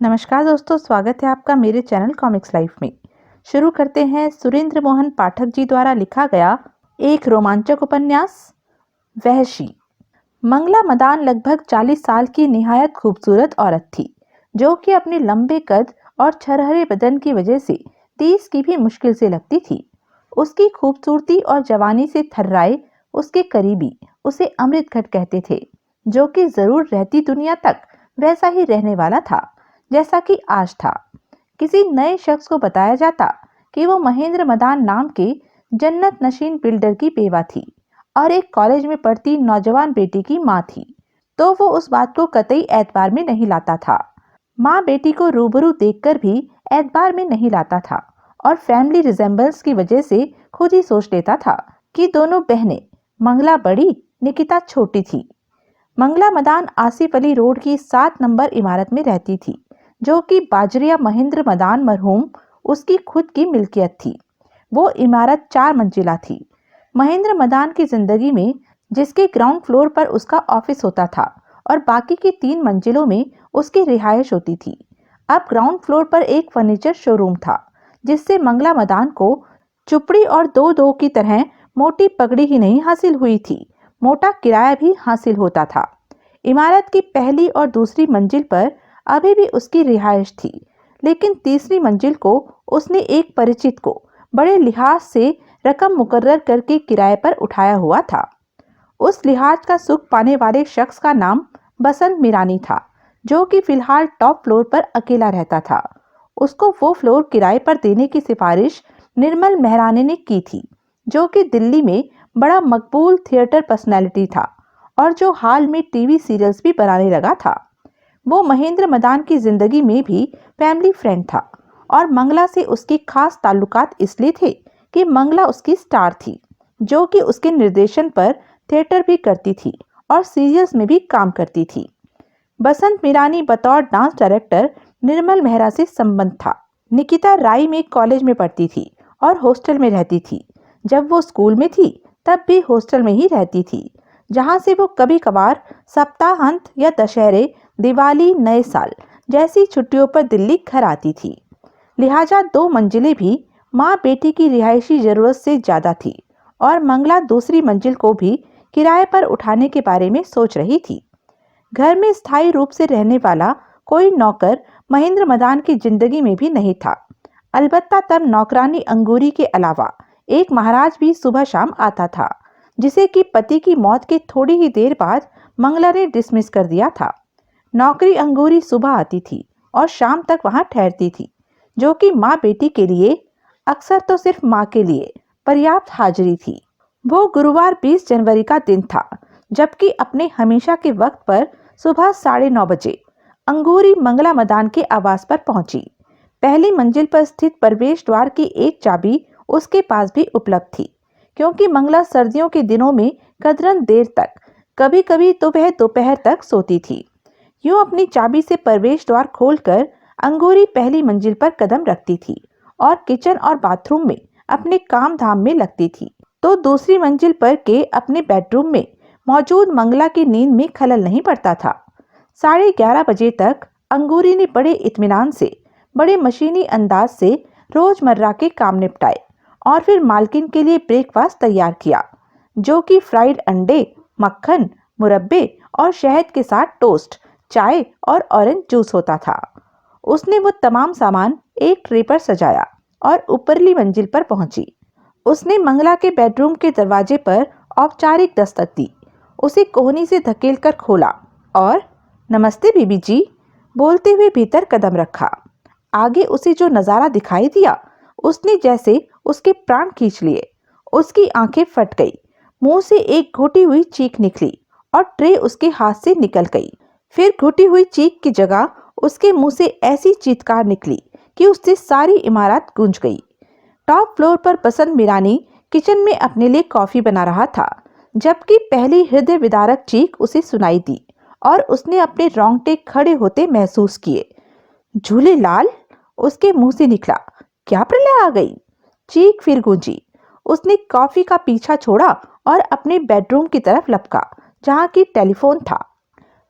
नमस्कार दोस्तों, स्वागत है आपका मेरे चैनल कॉमिक्स लाइफ में। शुरू करते हैं सुरेंद्र मोहन पाठक जी द्वारा लिखा गया एक रोमांचक उपन्यास वहशी। मंगला मदान लगभग 40 साल की निहायत खूबसूरत औरत थी, जो कि अपने लंबे कद और छरहरे बदन की वजह से 30 की भी मुश्किल से लगती थी। उसकी खूबसूरती और जवानी से थर्राए उसके करीबी उसे अमृत घट कहते थे, जो कि जरूर रहती दुनिया तक वैसा ही रहने वाला था जैसा कि आज था। किसी नए शख्स को बताया जाता कि वो महेंद्र मदान नाम के जन्नत नशीन बिल्डर की बेवा थी और एक कॉलेज में पढ़ती नौजवान बेटी की माँ थी, तो वो उस बात को कतई एतबार में नहीं लाता था। माँ बेटी को रूबरू देखकर भी एतबार में नहीं लाता था और फैमिली रिजेंबल्स की वजह से खुद ही सोच लेता था कि दोनों बहनें, मंगला बड़ी, निकिता छोटी थी। मंगला मदान आसिफ अली रोड की 7 नंबर इमारत में रहती थी, जो कि बाजरिया महेंद्र मदान मरहूम उसकी खुद की मिल्कियत थी। वो इमारत 4 मंजिला थी। महेंद्र मदान की जिंदगी में जिसके ग्राउंड फ्लोर पर उसका ऑफिस होता था और बाकी की 3 मंजिलों में उसकी रिहायश होती थी। अब ग्राउंड फ्लोर पर एक फर्नीचर शोरूम था, जिससे मंगला मदान को चुपड़ी और दो की तरह मोटी पगड़ी ही नहीं हासिल हुई थी, मोटा किराया भी हासिल होता था। इमारत की पहली और दूसरी मंजिल पर अभी भी उसकी रिहायश थी, लेकिन तीसरी मंजिल को उसने एक परिचित को बड़े लिहाज से रकम मुकर्रर करके किराए पर उठाया हुआ था। उस लिहाज का सुख पाने वाले शख्स का नाम बसंत मीरानी था, जो कि फिलहाल टॉप फ्लोर पर अकेला रहता था। उसको वो फ्लोर किराए पर देने की सिफारिश निर्मल मेहरानी ने की थी, जो कि दिल्ली में बड़ा मकबूल थिएटर पर्सनैलिटी था और जो हाल में टीवी सीरियल्स भी बनाने लगा था। वो महेंद्र मदान की जिंदगी में भी फैमिली फ्रेंड था और मंगला से उसके खास ताल्लुकात इसलिए थे कि मंगला उसकी स्टार थी, जो कि उसके निर्देशन पर थिएटर भी करती थी और सीरियल्स में भी काम करती थी। बसंत मीरानी बतौर डांस डायरेक्टर निर्मल मेहरा से संबंध था। निकिता राय में कॉलेज में पढ़ती थी और हॉस्टल में रहती थी। जब वो स्कूल में थी तब भी हॉस्टल में ही रहती थी, जहां से वो कभी कभार सप्ताहांत या दशहरे, दिवाली, नए साल जैसी छुट्टियों पर दिल्ली घर आती थी। लिहाजा 2 मंजिलें भी माँ बेटी की रिहायशी जरूरत से ज्यादा थी और मंगला दूसरी मंजिल को भी किराए पर उठाने के बारे में सोच रही थी। घर में स्थायी रूप से रहने वाला कोई नौकर महेंद्र मदान की जिंदगी में भी नहीं था। अलबत्ता तब नौकरानी अंगूरी के अलावा एक महाराज भी सुबह शाम आता था, जिसे कि पति की मौत के थोड़ी ही देर बाद मंगला ने डिसमिस कर दिया था। नौकरी अंगूरी सुबह आती थी और शाम तक वहां ठहरती थी, जो कि माँ बेटी के लिए, अक्सर तो सिर्फ माँ के लिए, पर्याप्त हाजिरी थी। वो गुरुवार 20 जनवरी का दिन था, जबकि अपने हमेशा के वक्त पर सुबह 9:30 बजे अंगूरी मंगला मदान के आवास पर पहुंची। पहली मंजिल पर स्थित प्रवेश द्वार की एक चाबी उसके पास भी उपलब्ध थी, क्योंकि मंगला सर्दियों के दिनों में कदरन देर तक, कभी कभी तो वह दोपहर तक सोती थी। यूं अपनी चाबी से प्रवेश द्वार खोलकर अंगूरी पहली मंजिल पर कदम रखती थी और किचन और बाथरूम में अपने काम धाम में लगती थी, तो दूसरी मंजिल पर के अपने बेडरूम में मौजूद मंगला की नींद में खलल नहीं पड़ता था। 11:30 बजे तक अंगूरी ने बड़े इत्मीनान से, बड़े मशीनी अंदाज से रोजमर्रा के काम निपटाए और फिर मालकिन के लिए ब्रेकफास्ट तैयार किया, जो कि फ्राइड अंडे, मक्खन, मुरब्बे और शहद के साथ टोस्ट, चाय और ऑरेंज जूस होता था। उसने वो तमाम सामान एक ट्रे पर सजाया और ऊपरली मंजिल पर पहुंची। उसने मंगला के बेडरूम के दरवाजे पर औपचारिक दस्तक दी, उसे कोहनी से धकेलकर खोला और नमस्ते बीबी जी बोलते हुए भीतर कदम रखा। आगे उसे जो नजारा दिखाई दिया, उसने जैसे उसके प्राण खींच लिए। उसकी आंखें फट गई, मुंह से एक घुटी हुई चीख निकली और ट्रे उसके हाथ से निकल गई। फिर घुटी हुई चीख की जगह उसके मुंह से ऐसी चीत्कार निकली कि उससे सारी इमारत गूंज गई। टॉप फ्लोर पर बसंत मीरानी किचन में अपने लिए कॉफी बना रहा था, जबकि पहली हृदय विदारक चीख उसे सुनाई दी और उसने अपने रोंगटे खड़े होते महसूस किए। झूले लाल, उसके मुंह से निकला। क्या प्रलय आ गई? चीख फिर गूंजी। उसने कॉफी का पीछा छोड़ा और अपने बेडरूम की तरफ लपका, जहां की टेलीफोन था।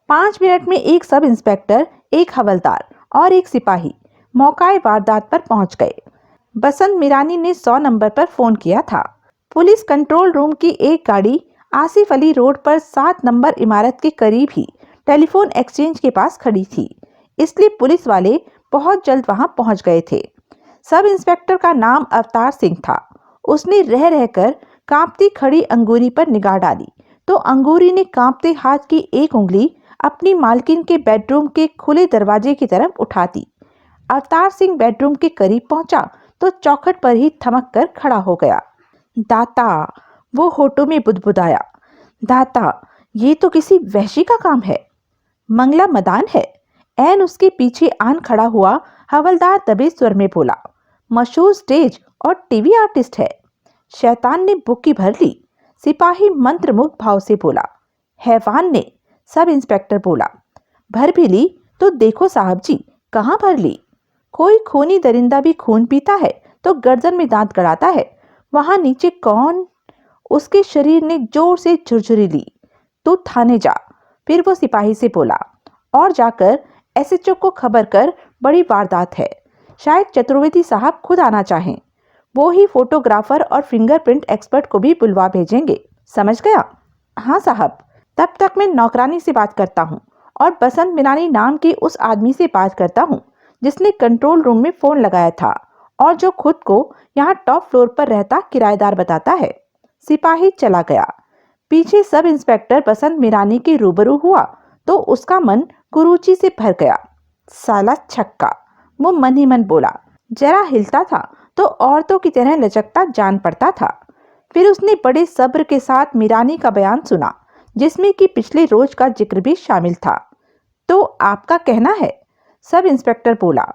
5 मिनट में एक सब इंस्पेक्टर, एक हवलदार और एक सिपाही मौकाए वारदात पर पहुंच गए। बसंत मीरानी ने 100 नंबर पर फोन किया था। पुलिस कंट्रोल रूम की एक गाड़ी आसिफ अली रोड पर 7 नंबर इमारत के करीब ही टेलीफोन एक्सचेंज के पास खड़ी थी, इसलिए पुलिस वाले बहुत जल्द वहां पहुंच गए थे। सब इंस्पेक्टर का नाम अवतार सिंह था। उसने रह रहकर कांपती खड़ी अंगूरी पर निगाह डाली तो अंगूरी ने कांपते हाथ की एक उंगली अपनी मालकिन के बेडरूम के खुले दरवाजे की तरफ उठा दी। अवतार सिंह बेडरूम के करीब पहुंचा तो चौखट पर ही थमक कर खड़ा हो गया। दाता, वो होठों में बुदबुदाया, दाता, ये तो किसी वहशी का काम है। मंगला मदान है। ऐन उसके पीछे आन खड़ा हुआ हवलदार दबे स्वर में बोला, मशहूर स्टेज और टीवी आर्टिस्ट है। शैतान ने बुक्की भर ली। सिपाही मंत्रमुग्ध भाव से बोला, हैवान ने। सब इंस्पेक्टर बोला, भर भी ली तो देखो साहब जी, कहाँ भर ली। कोई खूनी दरिंदा भी खून पीता है तो गर्दन में दांत गड़ाता है, वहां नीचे कौन। उसके शरीर ने जोर से झुरझुरी ली। तू थाने जा। फिर वो सिपाही से बोला, और जाकर एसएचओ को खबर कर, बड़ी वारदात है। शायद चतुर्वेदी साहब खुद आना चाहें। वो ही फोटोग्राफर और फिंगरप्रिंट एक्सपर्ट को भी बुलवा भेजेंगे। समझ गया? हाँ साहब। तब तक मैं नौकरानी से बात करता हूँ और बसंत मीरानी नाम के उस आदमी से बात करता हूँ जिसने कंट्रोल रूम में फोन लगाया था और जो खुद को यहाँ टॉप फ्लोर पर रहता किराएदार बताता है। सिपाही चला गया। पीछे सब इंस्पेक्टर बसंत मीरानी के रूबरू हुआ तो उसका मन कुरूची से भर गया। साला छक्का, वो मन ही मन बोला। जरा हिलता था तो औरतों की तरह लचकता जान पड़ता था। फिर उसने बड़े सब्र के साथ मीरानी का बयान सुना, जिसमें कि पिछले रोज का जिक्र भी शामिल था। तो आपका कहना है? सब इंस्पेक्टर बोला।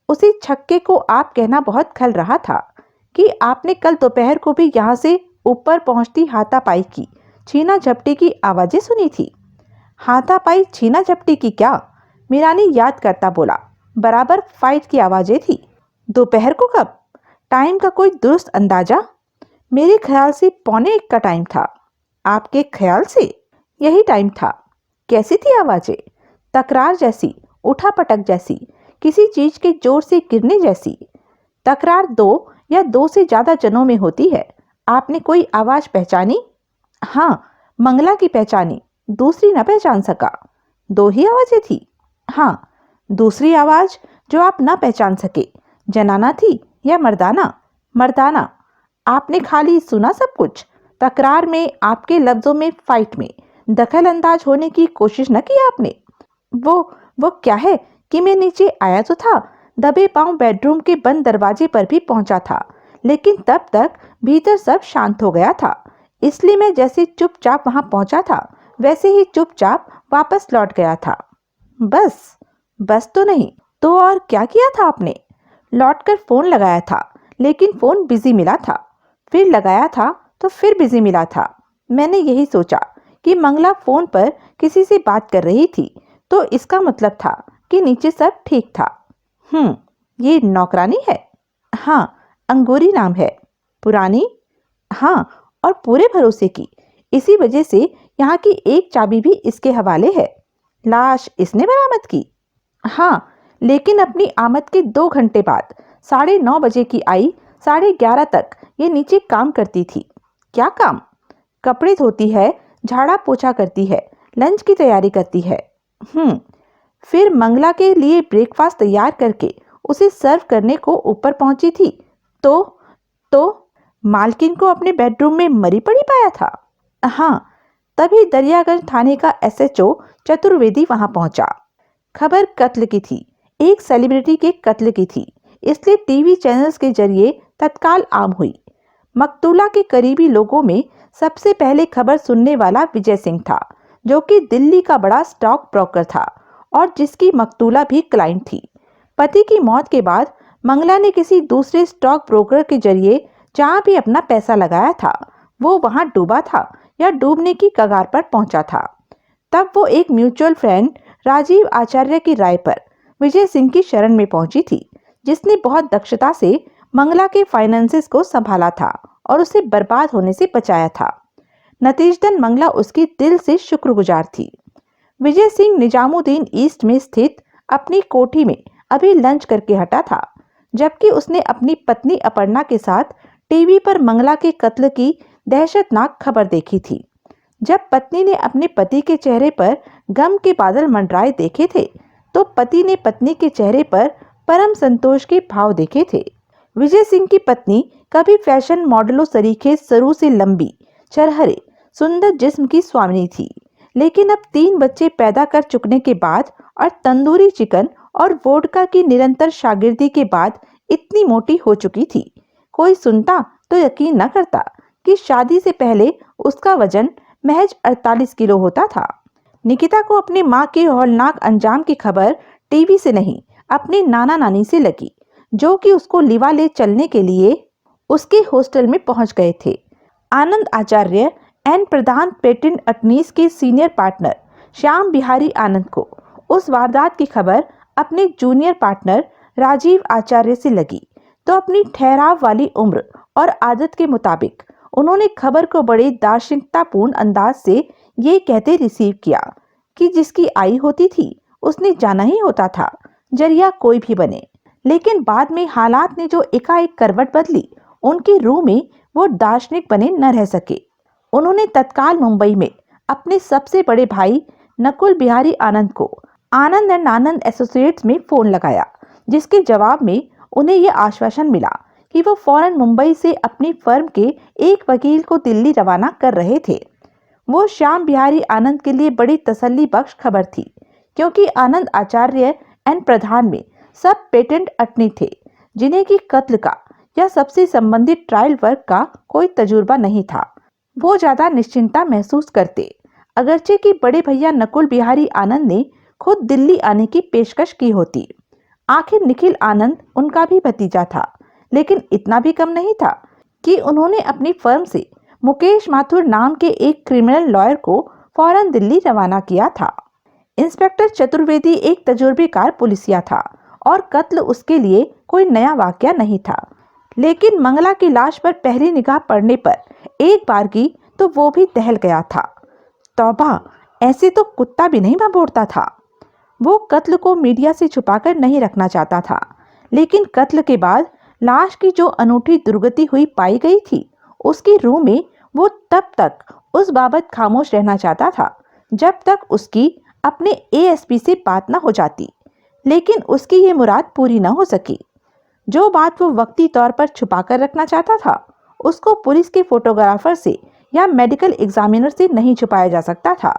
उसी छक्के को आप कहना बहुत खल रहा था कि आपने कल दोपहर को भी यहाँ से ऊपर पहुंचती हाथापाई की, छीना झपटी की आवाजें सुनी थी। हाथापाई छीना झपटी की क्या? मीरानी याद करता बोला, बराबर फाइट की आवाजें थी। दोपहर को कब? टाइम का कोई दुरुस्त अंदाजा? मेरे ख्याल से 1:45 का टाइम था। आपके ख्याल से? यही टाइम था। कैसी थी आवाजें? तकरार जैसी, उठापटक जैसी, किसी चीज के जोर से गिरने जैसी। तकरार 2 या 2 से ज्यादा जनों में होती है। आपने कोई आवाज पहचानी? हाँ, मंगला की पहचानी, दूसरी न पहचान सका। 2 ही आवाजें थी? हाँ। दूसरी आवाज जो आप न पहचान सके, जनाना थी या मर्दाना? मर्दाना। आपने खाली सुना सब कुछ? तकरार में, आपके लफ्जों में, फाइट में दखल अंदाज होने की कोशिश न की आपने? वो क्या है कि मैं नीचे आया तो था, दबे पांव बेडरूम के बंद दरवाजे पर भी पहुंचा था, लेकिन तब तक भीतर सब शांत हो गया था। इसलिए मैं जैसे चुपचाप वहां पहुंचा था वैसे ही चुपचाप वापस लौट गया था। बस तो नहीं तो और क्या किया था आपने? लौटकर फोन लगाया था, लेकिन फोन बिजी मिला था। फिर लगाया था तो फिर बिजी मिला था। मैंने यही सोचा कि मंगला फोन पर किसी से बात कर रही थी, तो इसका मतलब था कि नीचे सब ठीक था। ये नौकरानी है? हाँ, अंगूरी नाम है। पुरानी? हाँ, और पूरे भरोसे की। इसी वजह से यहाँ की एक चाबी भी इसके हवाले है। लाश इसने बरामद की? हाँ, लेकिन अपनी आमद के 2 घंटे बाद 9:30 बजे की आई, 11:30 तक ये नीचे काम करती थी। क्या काम? कपड़े धोती है, झाड़ा पोछा करती है, लंच की तैयारी करती है। फिर मंगला के लिए ब्रेकफास्ट तैयार करके उसे सर्व करने को ऊपर पहुंची थी तो मालकिन को अपने बेडरूम में मरी पड़ी पाया था। हाँ, तभी दरियागंज थाने का एसएचओ चतुर्वेदी वहां पहुंचा। खबर कत्ल की थी, एक सेलिब्रिटी के कत्ल की थी, इसलिए टीवी चैनल्स के जरिए तत्काल आम हुई। मकतूला के करीबी लोगों में सबसे पहले खबर सुनने वाला विजय सिंह था, जो कि दिल्ली का बड़ा स्टॉक ब्रोकर था और जिसकी मकतूला भी क्लाइंट थी। पति की मौत के बाद मंगला ने किसी दूसरे स्टॉक ब्रोकर के जरिए जहां भी अपना पैसा लगाया था, वो वहां डूबा था या डूबने की कगार पर पहुंचा था। तब वो एक म्यूचुअल फ्रेंड राजीव आचार्य की राय पर विजय सिंह की शरण में पहुंची थी, जिसने बहुत दक्षता से मंगला के फाइनेंसेस को संभाला था और उसे बर्बाद होने से बचाया था। नतीजतन मंगला उसकी दिल से शुक्रगुजार थी। विजय सिंह निजामुद्दीन ईस्ट में स्थित अपनी कोठी में अभी लंच करके हटा था, जबकि उसने अपनी पत्नी अपर्णा के साथ टीवी पर मंगला के कत्ल की दहशतनाक खबर देखी थी। जब पत्नी ने अपने पति के चेहरे पर गम के बादल मंडराए देखे थे, तो पति ने पत्नी के चेहरे पर परम संतोष के भाव देखे थे। विजय सिंह की पत्नी कभी फैशन मॉडलों सरीखे सरू से लंबी, छरहरे, सुंदर जिस्म की स्वामिनी थी, लेकिन अब 3 बच्चे पैदा कर चुकने के बाद और तंदूरी चिकन और वोडका की निरंतर शागिर्दी के बाद इतनी मोटी हो चुकी थी। कोई सुनता तो यकीन न करता कि शादी से पहले उसका वजन महज 48 किलो होता था। निकिता को अपनी मां के हौलनाक अंजाम की खबर टीवी से नहीं, अपने नाना नानी से लगी, जो कि उसको लिवा ले चलने के लिए उसके हॉस्टल में पहुंच गए थे। आनंद Acharya and Pradhan patent attorneys के सीनियर पार्टनर श्याम बिहारी आनंद को उस वारदात की खबर अपने जूनियर पार्टनर राजीव आचार्य से लगी, तो अपनी ठहराव वाली उम्र और आदत के मुताबिक उन्होंने खबर को बड़े दार्शनिकतापूर्ण अंदाज से ये कहते रिसीव किया कि जिसकी आई होती थी उसने जाना ही होता था, जरिया कोई भी बने। लेकिन बाद में हालात ने जो एकाएक करवट बदली, उनकी रूह में वो दार्शनिक बने न रह सके। उन्होंने तत्काल मुंबई में अपने सबसे बड़े भाई नकुल बिहारी आनंद को आनंद एंड आनंद एसोसिएट्स में फोन लगाया, जिसके जवाब में उन्हें यह आश्वासन मिला कि वो फौरन मुंबई से अपनी फर्म के एक वकील को दिल्ली रवाना कर रहे थे। वो श्याम बिहारी आनंद के लिए बड़ी तसल्ली बख्श खबर थी, क्योंकि आनंद आचार्य एंड प्रधान में सब पेटेंट अटर्नी थे, जिन्हें की कत्ल का या सबसे संबंधित ट्रायल वर्क का कोई तजुर्बा नहीं था। वो ज्यादा निश्चिंता महसूस करते, अगरचे कि बड़े भैया नकुल बिहारी आनंद ने खुद दिल्ली आने की पेशकश की होती। आखिर निखिल आनंद उनका भी भतीजा था, लेकिन इतना भी कम नहीं था कि उन्होंने अपनी फर्म से मुकेश माथुर नाम के एक क्रिमिनल लॉयर को फौरन दिल्ली रवाना किया था। इंस्पेक्टर चतुर्वेदी एक तजुर्बेकार पुलिसिया था और कत्ल उसके लिए कोई नया वाकया नहीं था, लेकिन मंगला की लाश पर पहली निगाह पड़ने पर एक बार की तो वो भी दहल गया था। तौबा, ऐसे तो कुत्ता भी नहीं भौंकता था। वो कत्ल को मीडिया से छुपाकर नहीं रखना चाहता था, लेकिन कत्ल के बाद लाश की जो अनूठी दुर्गति हुई पाई गई थी, उसकी रूह में वो तब तक उस बाबत खामोश रहना चाहता था जब तक उसकी अपने एएसपी से बात न हो जाती। लेकिन उसकी ये मुराद पूरी न हो सकी। जो बात वो वक्ती तौर पर छुपा कर रखना चाहता था, उसको पुलिस के फोटोग्राफर से या मेडिकल एग्जामिनर से नहीं छुपाया जा सकता था,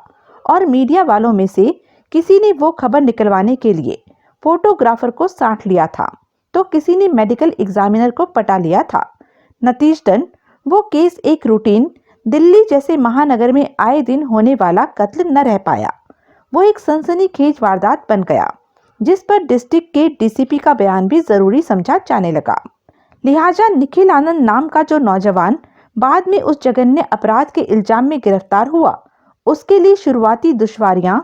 और मीडिया वालों में से किसी ने वो खबर निकलवाने के लिए फोटोग्राफर को साथ लिया था, तो किसी ने मेडिकल एग्जामिनर को पटा लिया था। नतीजतन वो केस एक रूटीन दिल्ली जैसे महानगर में आए दिन होने वाला कत्ल न रह पाया। वो एक सनसनीखेज वारदात बन गया, जिस पर डिस्ट्रिक्ट के डीसीपी का बयान भी जरूरी समझा जाने लगा। लिहाजा निखिल आनंद नाम का जो नौजवान बाद में उस जघन्य अपराध के इल्जाम में गिरफ्तार हुआ, उसके लिए शुरुआती दुश्वारियां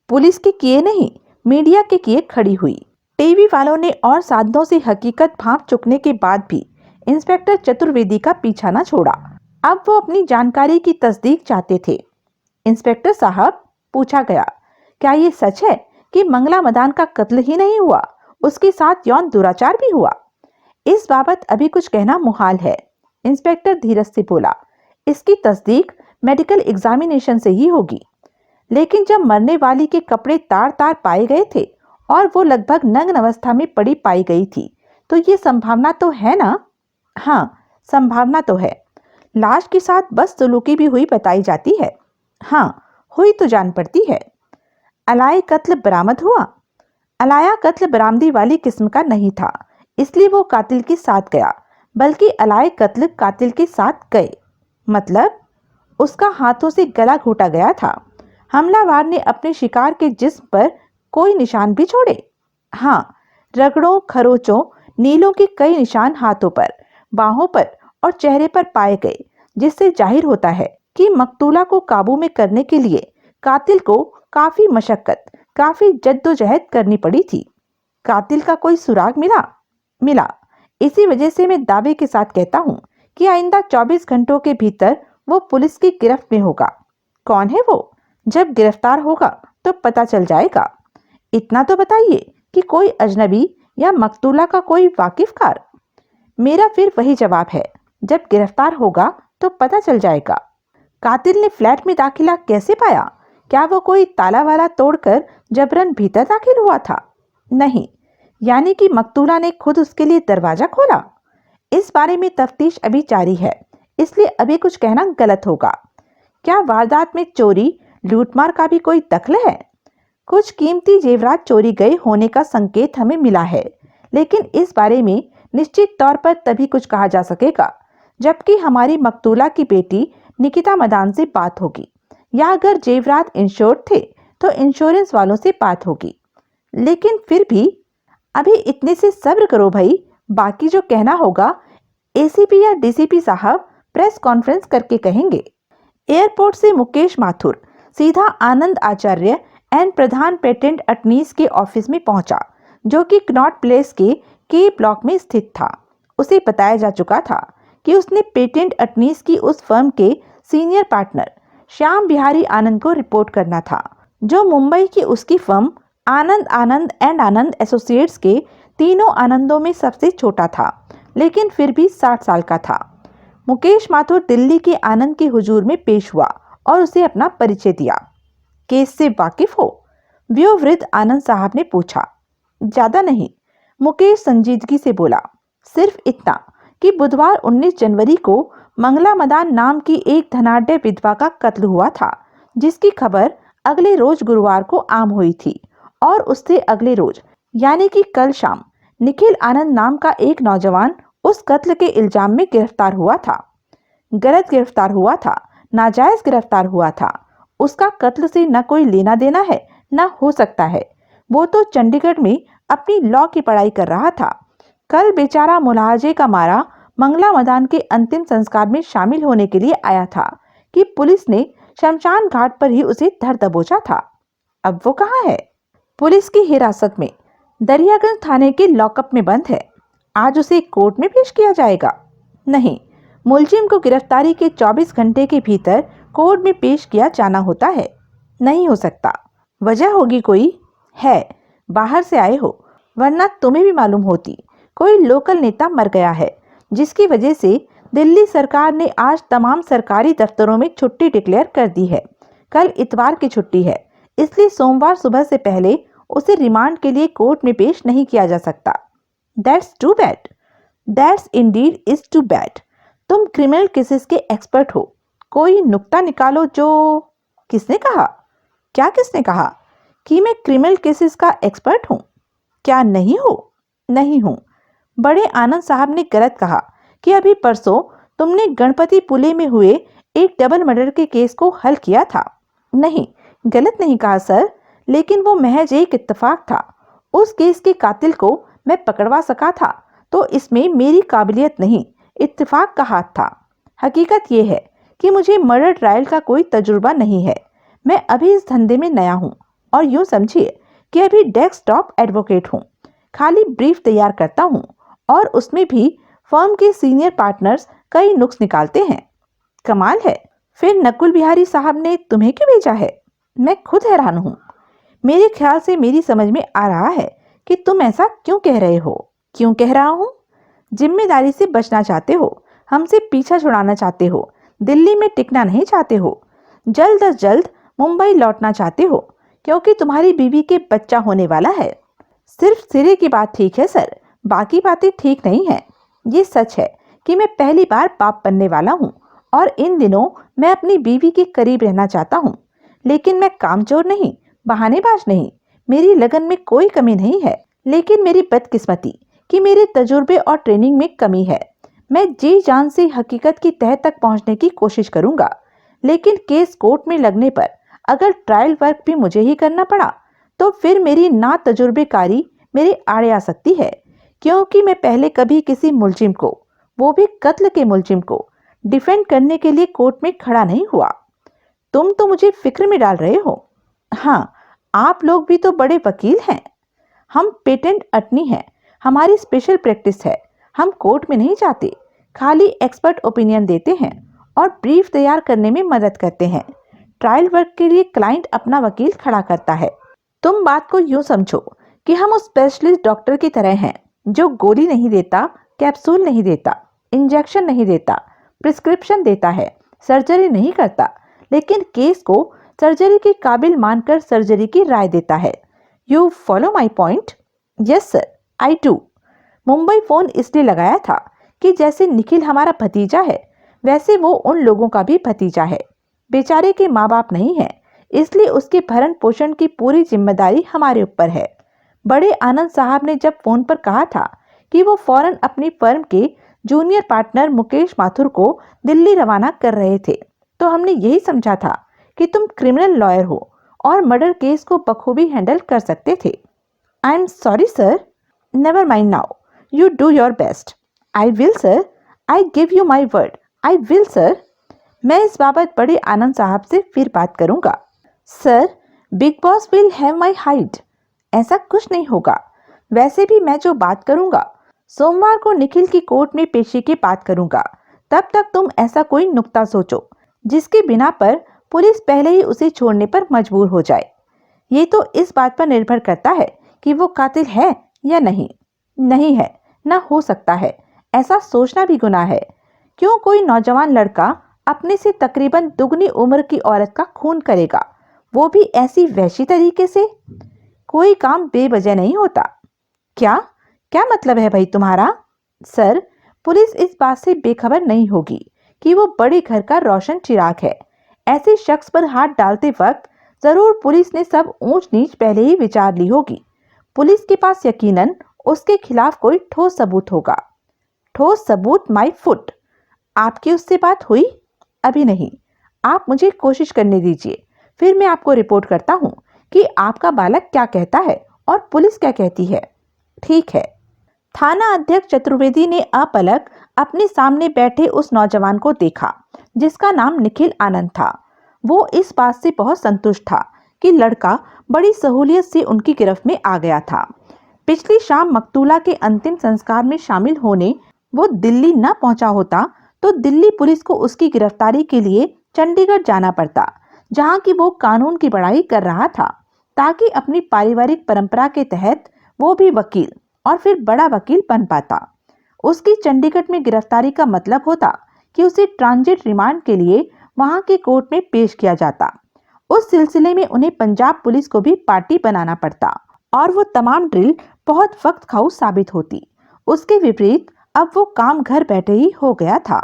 पुलिस के किए नहीं, मीडिया के किए खड़ी हुई। टीवी वालों ने और साधनों से हकीकत भांप चुकने के बाद भी इंस्पेक्टर चतुर्वेदी का पीछा न छोड़ा। अब वो अपनी जानकारी की तस्दीक चाहते थे। इंस्पेक्टर साहब, पूछा गया, क्या ये सच है कि मंगला मदान का कत्ल ही नहीं हुआ, उसके साथ यौन दुराचार भी हुआ? इस बाबत अभी कुछ कहना मुहाल है, इंस्पेक्टर धीरज से बोला। इसकी तस्दीक मेडिकल एग्जामिनेशन से ही होगी। लेकिन जब मरने वाली के कपड़े तार तार पाए गए थे और वो लगभग नग्न अवस्था में पड़ी पाई गई थी, तो ये संभावना तो है ना? हाँ, संभावना तो है। लाश के साथ बदसलूकी भी हुई बताई जाती है। हाँ, हुई तो जान पड़ती है। अलाय कत्ल बरामद हुआ? अलाया कत्ल बरामदी वाली किस्म का नहीं था, इसलिए वो कातिल के साथ गया, बल्कि अलाय कत्ल कातिल के साथ गए। मतलब उसका हाथों से गला घोटा गया था। हमलावर ने अपने शिकार के जिस्म पर कोई निशान भी छोड़े? हाँ, रगड़ों, खरोचों, नीलों के कई निशान हाथों पर, बाहों पर और चेहरे पर पाए गए, जिससे जाहिर होता है कि मकतूला को काबू में करने के लिए कातिल को काफी मशक्कत, काफी जद्दोजहद करनी पड़ी थी। कातिल का कोई सुराग मिला। इसी वजह से मैं दावे के साथ कहता हूँ कि आइंदा 24 घंटों के भीतर वो पुलिस की गिरफ्त में होगा। कौन है वो? जब गिरफ्तार होगा तो पता चल जाएगा। इतना तो बताइए कि कोई अजनबी या मकतूला का कोई वाकिफकार? मेरा फिर वही जवाब है, जब गिरफ्तार होगा तो पता चल जाएगा। कातिल ने फ्लैट में दाखिला कैसे पाया? क्या वो कोई ताला वाला तोड़कर जबरन भीतर दाखिल हुआ था? नहीं, यानी कि मकतूला ने खुद उसके लिए दरवाजा खोला। इस बारे में तफ्तीश अभी जारी है, इसलिए अभी कुछ कहना गलत होगा। क्या वारदात में चोरी लूटमार का भी कोई दखल है? कुछ कीमती जेवरात चोरी गए होने का संकेत हमें मिला है, लेकिन इस बारे में निश्चित तौर पर तभी कुछ कहा जा सकेगा जबकि हमारी मकतूला की बेटी निकिता मदान से बात होगी, या अगर जेवरात इंश्योर्ड थे तो इंश्योरेंस वालों से बात होगी। लेकिन फिर भी अभी इतने से सब्र करो भाई, बाकी जो कहना होगा एसीपी या डीसीपी साहब प्रेस कॉन्फ्रेंस करके कहेंगे। एयरपोर्ट से मुकेश माथुर सीधा आनंद आचार्य एंड प्रधान पेटेंट अटनीस के ऑफिस में पहुंचा, जो कि कनॉट प्लेस के ब्लॉक में स्थित था। उसे बताया जा चुका था कि उसने पेटेंट अटनीस की उस फर्म के सीनियर पार्टनर श्याम बिहारी आनंद को रिपोर्ट करना था, जो मुंबई की उसकी firm Anand Anand and Anand associates के तीनों आनंदों में सबसे छोटा था, लेकिन फिर भी 60 साल का था। मुकेश माथुर दिल्ली के आनंद के हुजूर में पेश हुआ और उसे अपना परिचय दिया। केस से वाकिफ हो? व्योवृद्ध आनंद साहब ने पूछा। ज्यादा नहीं, मुकेश संजीदगी से बोला, सिर्फ इतना कि बुधवार 19 जनवरी को मंगला मदान नाम की एक धनाढ्य विधवा का कत्ल हुआ था, जिसकी खबर अगले रोज गुरुवार को आम हुई थी, और उससे अगले रोज यानी कि कल शाम निखिल आनंद नाम का एक नौजवान उस कत्ल के इल्जाम में गिरफ्तार हुआ था। गलत गिरफ्तार हुआ था, नाजायज गिरफ्तार हुआ था। उसका कत्ल से न कोई लेना देना है, न हो सकता है। वो तो चंडीगढ़ में अपनी लॉ की पढ़ाई कर रहा था। कल बेचारा मुलाहजे का मारा मंगला मदान के अंतिम संस्कार में शामिल होने के लिए आया था कि पुलिस ने शमशान घाट पर ही उसे धर दबोचा था। अब वो कहाँ है? पुलिस की हिरासत में दरियागंज थाने के लॉकअप में बंद है। आज उसे कोर्ट में पेश किया जाएगा। नहीं, मुलजिम को गिरफ्तारी के 24 घंटे के भीतर कोर्ट में पेश किया जाना होता है। नहीं हो सकता। वजह होगी कोई? है, बाहर से आए हो, वरना तुम्हें भी मालूम होती। कोई लोकल नेता मर गया है, जिसकी वजह से दिल्ली सरकार ने आज तमाम सरकारी दफ्तरों में छुट्टी डिक्लेयर कर दी है। कल इतवार की छुट्टी है, इसलिए सोमवार सुबह से पहले उसे रिमांड के लिए कोर्ट में पेश नहीं किया जा सकता। That's too bad. That's indeed is too bad. तुम क्रिमिनल केसेस के एक्सपर्ट हो, कोई नुक्ता निकालो जो। किसने कहा? क्या किसने कहा कि मैं क्रिमिनल केसेस का एक्सपर्ट हूँ? क्या नहीं हो? नहीं हूँ। बड़े आनंद साहब ने गलत कहा कि अभी परसों तुमने गणपति पुले में हुए एक डबल मर्डर के केस को हल किया था। नहीं, गलत नहीं कहा सर, लेकिन वो महज एक इत्तेफाक था। उस केस के कातिल को मैं पकड़वा सका था, तो इसमें मेरी काबिलियत नहीं, इत्तेफाक का हाथ था। हकीकत ये है कि मुझे मर्डर ट्रायल का कोई तजुर्बा नहीं है। मैं अभी इस धंधे में नया हूँ, और यूँ समझिए कि अभी डेस्कटॉप एडवोकेट हूँ। खाली ब्रीफ तैयार करता हूँ, और उसमें भी फर्म के सीनियर पार्टनर्स कई नुक्स निकालते हैं। कमाल है। फिर नकुल बिहारी साहब ने तुम्हें क्यों भेजा है? मैं खुद हैरान हूँ। मेरे ख्याल से मेरी समझ में आ रहा है कि तुम ऐसा क्यों कह रहे हो। क्यों कह रहा हूँ? जिम्मेदारी से बचना चाहते हो, हमसे पीछा छुड़ाना चाहते हो, दिल्ली में टिकना नहीं चाहते हो, जल्द अज जल्द मुंबई लौटना चाहते हो, क्योंकि तुम्हारी बीवी के बच्चा होने वाला है। सिर्फ सिरे की बात ठीक है सर, बाकी बातें ठीक नहीं है। ये सच है कि मैं पहली बार बाप बनने वाला हूँ, और इन दिनों मैं अपनी बीवी के करीब रहना चाहता हूँ। लेकिन मैं कामचोर नहीं, बहानेबाज नहीं, मेरी लगन में कोई कमी नहीं है। लेकिन मेरी बदकिस्मती कि मेरे तजुर्बे और ट्रेनिंग में कमी है। मैं जी जान से हकीकत की तह तक पहुंचने की कोशिश करूंगा, लेकिन केस कोर्ट में लगने पर अगर ट्रायल वर्क भी मुझे ही करना पड़ा, तो फिर मेरी ना तजुर्बेकारी मेरे आड़े आ सकती है, क्योंकि मैं पहले कभी किसी मुलजिम को, वो भी कत्ल के मुलजिम को, डिफेंड करने के लिए कोर्ट में खड़ा नहीं हुआ। तुम तो मुझे फिक्र में डाल रहे हो। हाँ, आप लोग भी तो बड़े वकील हैं। हम पेटेंट अटनी हैं, हमारी स्पेशल प्रैक्टिस है। हम कोर्ट में नहीं जाते, खाली एक्सपर्ट ओपिनियन देते हैं और ब्रीफ तैयार करने में मदद करते हैं। ट्रायल वर्क के लिए क्लाइंट अपना वकील खड़ा करता है। तुम बात को यूं समझो कि हम उस स्पेशलिस्ट डॉक्टर की तरह हैं जो गोली नहीं देता, कैप्सूल नहीं देता, इंजेक्शन नहीं देता, प्रिस्क्रिप्शन देता है, सर्जरी नहीं करता, लेकिन केस को सर्जरी के काबिल मानकर सर्जरी की राय देता है। You follow my point? Yes sir, I do. Mumbai phone इसलिए लगाया था कि जैसे निखिल हमारा भतीजा है, वैसे वो उन लोगों का भी भतीजा है। बेचारे के माँ बाप नहीं है, इसलिए उसके भरण पोषण की पूरी जिम्मेदारी हमारे ऊपर है। बड़े आनंद साहब ने जब फोन पर कहा था कि वो फौरन अपनी फर्म के जूनियर पार्टनर मुकेश माथुर को दिल्ली रवाना कर रहे थे, तो हमने यही समझा था कि तुम क्रिमिनल लॉयर हो और मर्डर केस को बखूबी हैंडल कर सकते थे। I am sorry sir. Never mind now, you do your best. I will sir, I give you my word, I will sir. मैं इस बाबत बड़े आनंद साहब से फिर बात करूंगा। Sir, big boss will have my hide. ऐसा कुछ नहीं होगा। वैसे भी मैं जो बात करूंगा सोमवार को निखिल की कोर्ट में पेशी की बात करूंगा। तब तक तुम ऐसा कोई नुक्ता सोचो जिसके बिना पर पुलिस पहले ही उसे छोड़ने पर मजबूर हो जाए। ये तो इस बात पर निर्भर करता है कि वो कातिल है या नहीं। नहीं है, ना हो सकता है। ऐसा सोचना भी गुनाह है। क्यों कोई नौजवान लड़का अपने से तकरीबन दुगनी उम्र की औरत का खून करेगा, वो भी ऐसी वहशी तरीके से? कोई काम बेवजह नहीं होता। क्या क्या मतलब है भाई तुम्हारा? सर, पुलिस इस बात से बेखबर नहीं होगी कि वो बड़े घर का रोशन चिराग है। ऐसे शख्स पर हाथ डालते वक्त जरूर पुलिस ने सब ऊंच नीच पहले ही विचार ली होगी। पुलिस के पास यकीनन उसके खिलाफ कोई ठोस सबूत होगा। ठोस सबूत? My foot. आपकी उससे बात हुई? अभी नहीं। आप मुझे कोशिश करने दीजिए, फिर मैं आपको रिपोर्ट करता हूँ कि आपका बालक क्या कहता है और पुलिस क्या कहती है। ठीक है। थाना अध्यक्ष चतुर्वेदी ने अपलक अपने सामने बैठे उस नौजवान को देखा जिसका नाम निखिल आनंद था। वो इस बात से बहुत संतुष्ट था कि लड़का बड़ी सहूलियत से उनकी गिरफ्त में आ गया था। पिछली शाम मकतूला के अंतिम संस्कार में शामिल होने वो दिल्ली न पहुंचा होता तो दिल्ली पुलिस को उसकी गिरफ्तारी के लिए चंडीगढ़ जाना पड़ता, जहां की वो कानून की पढ़ाई कर रहा था, ताकि अपनी पारिवारिक परंपरा के तहत वो भी वकील और फिर बड़ा वकील बन पाता। उसकी चंडीगढ़ में गिरफ्तारी का मतलब होता कि उसे ट्रांजिट रिमांड के लिए वहां के कोर्ट में पेश किया जाता। उस सिलसिले में उन्हें पंजाब पुलिस को भी पार्टी बनाना पड़ता और वो तमाम ड्रिल बहुत वक्त खाऊ साबित होती। उसके विपरीत अब वो काम घर बैठे ही हो गया था।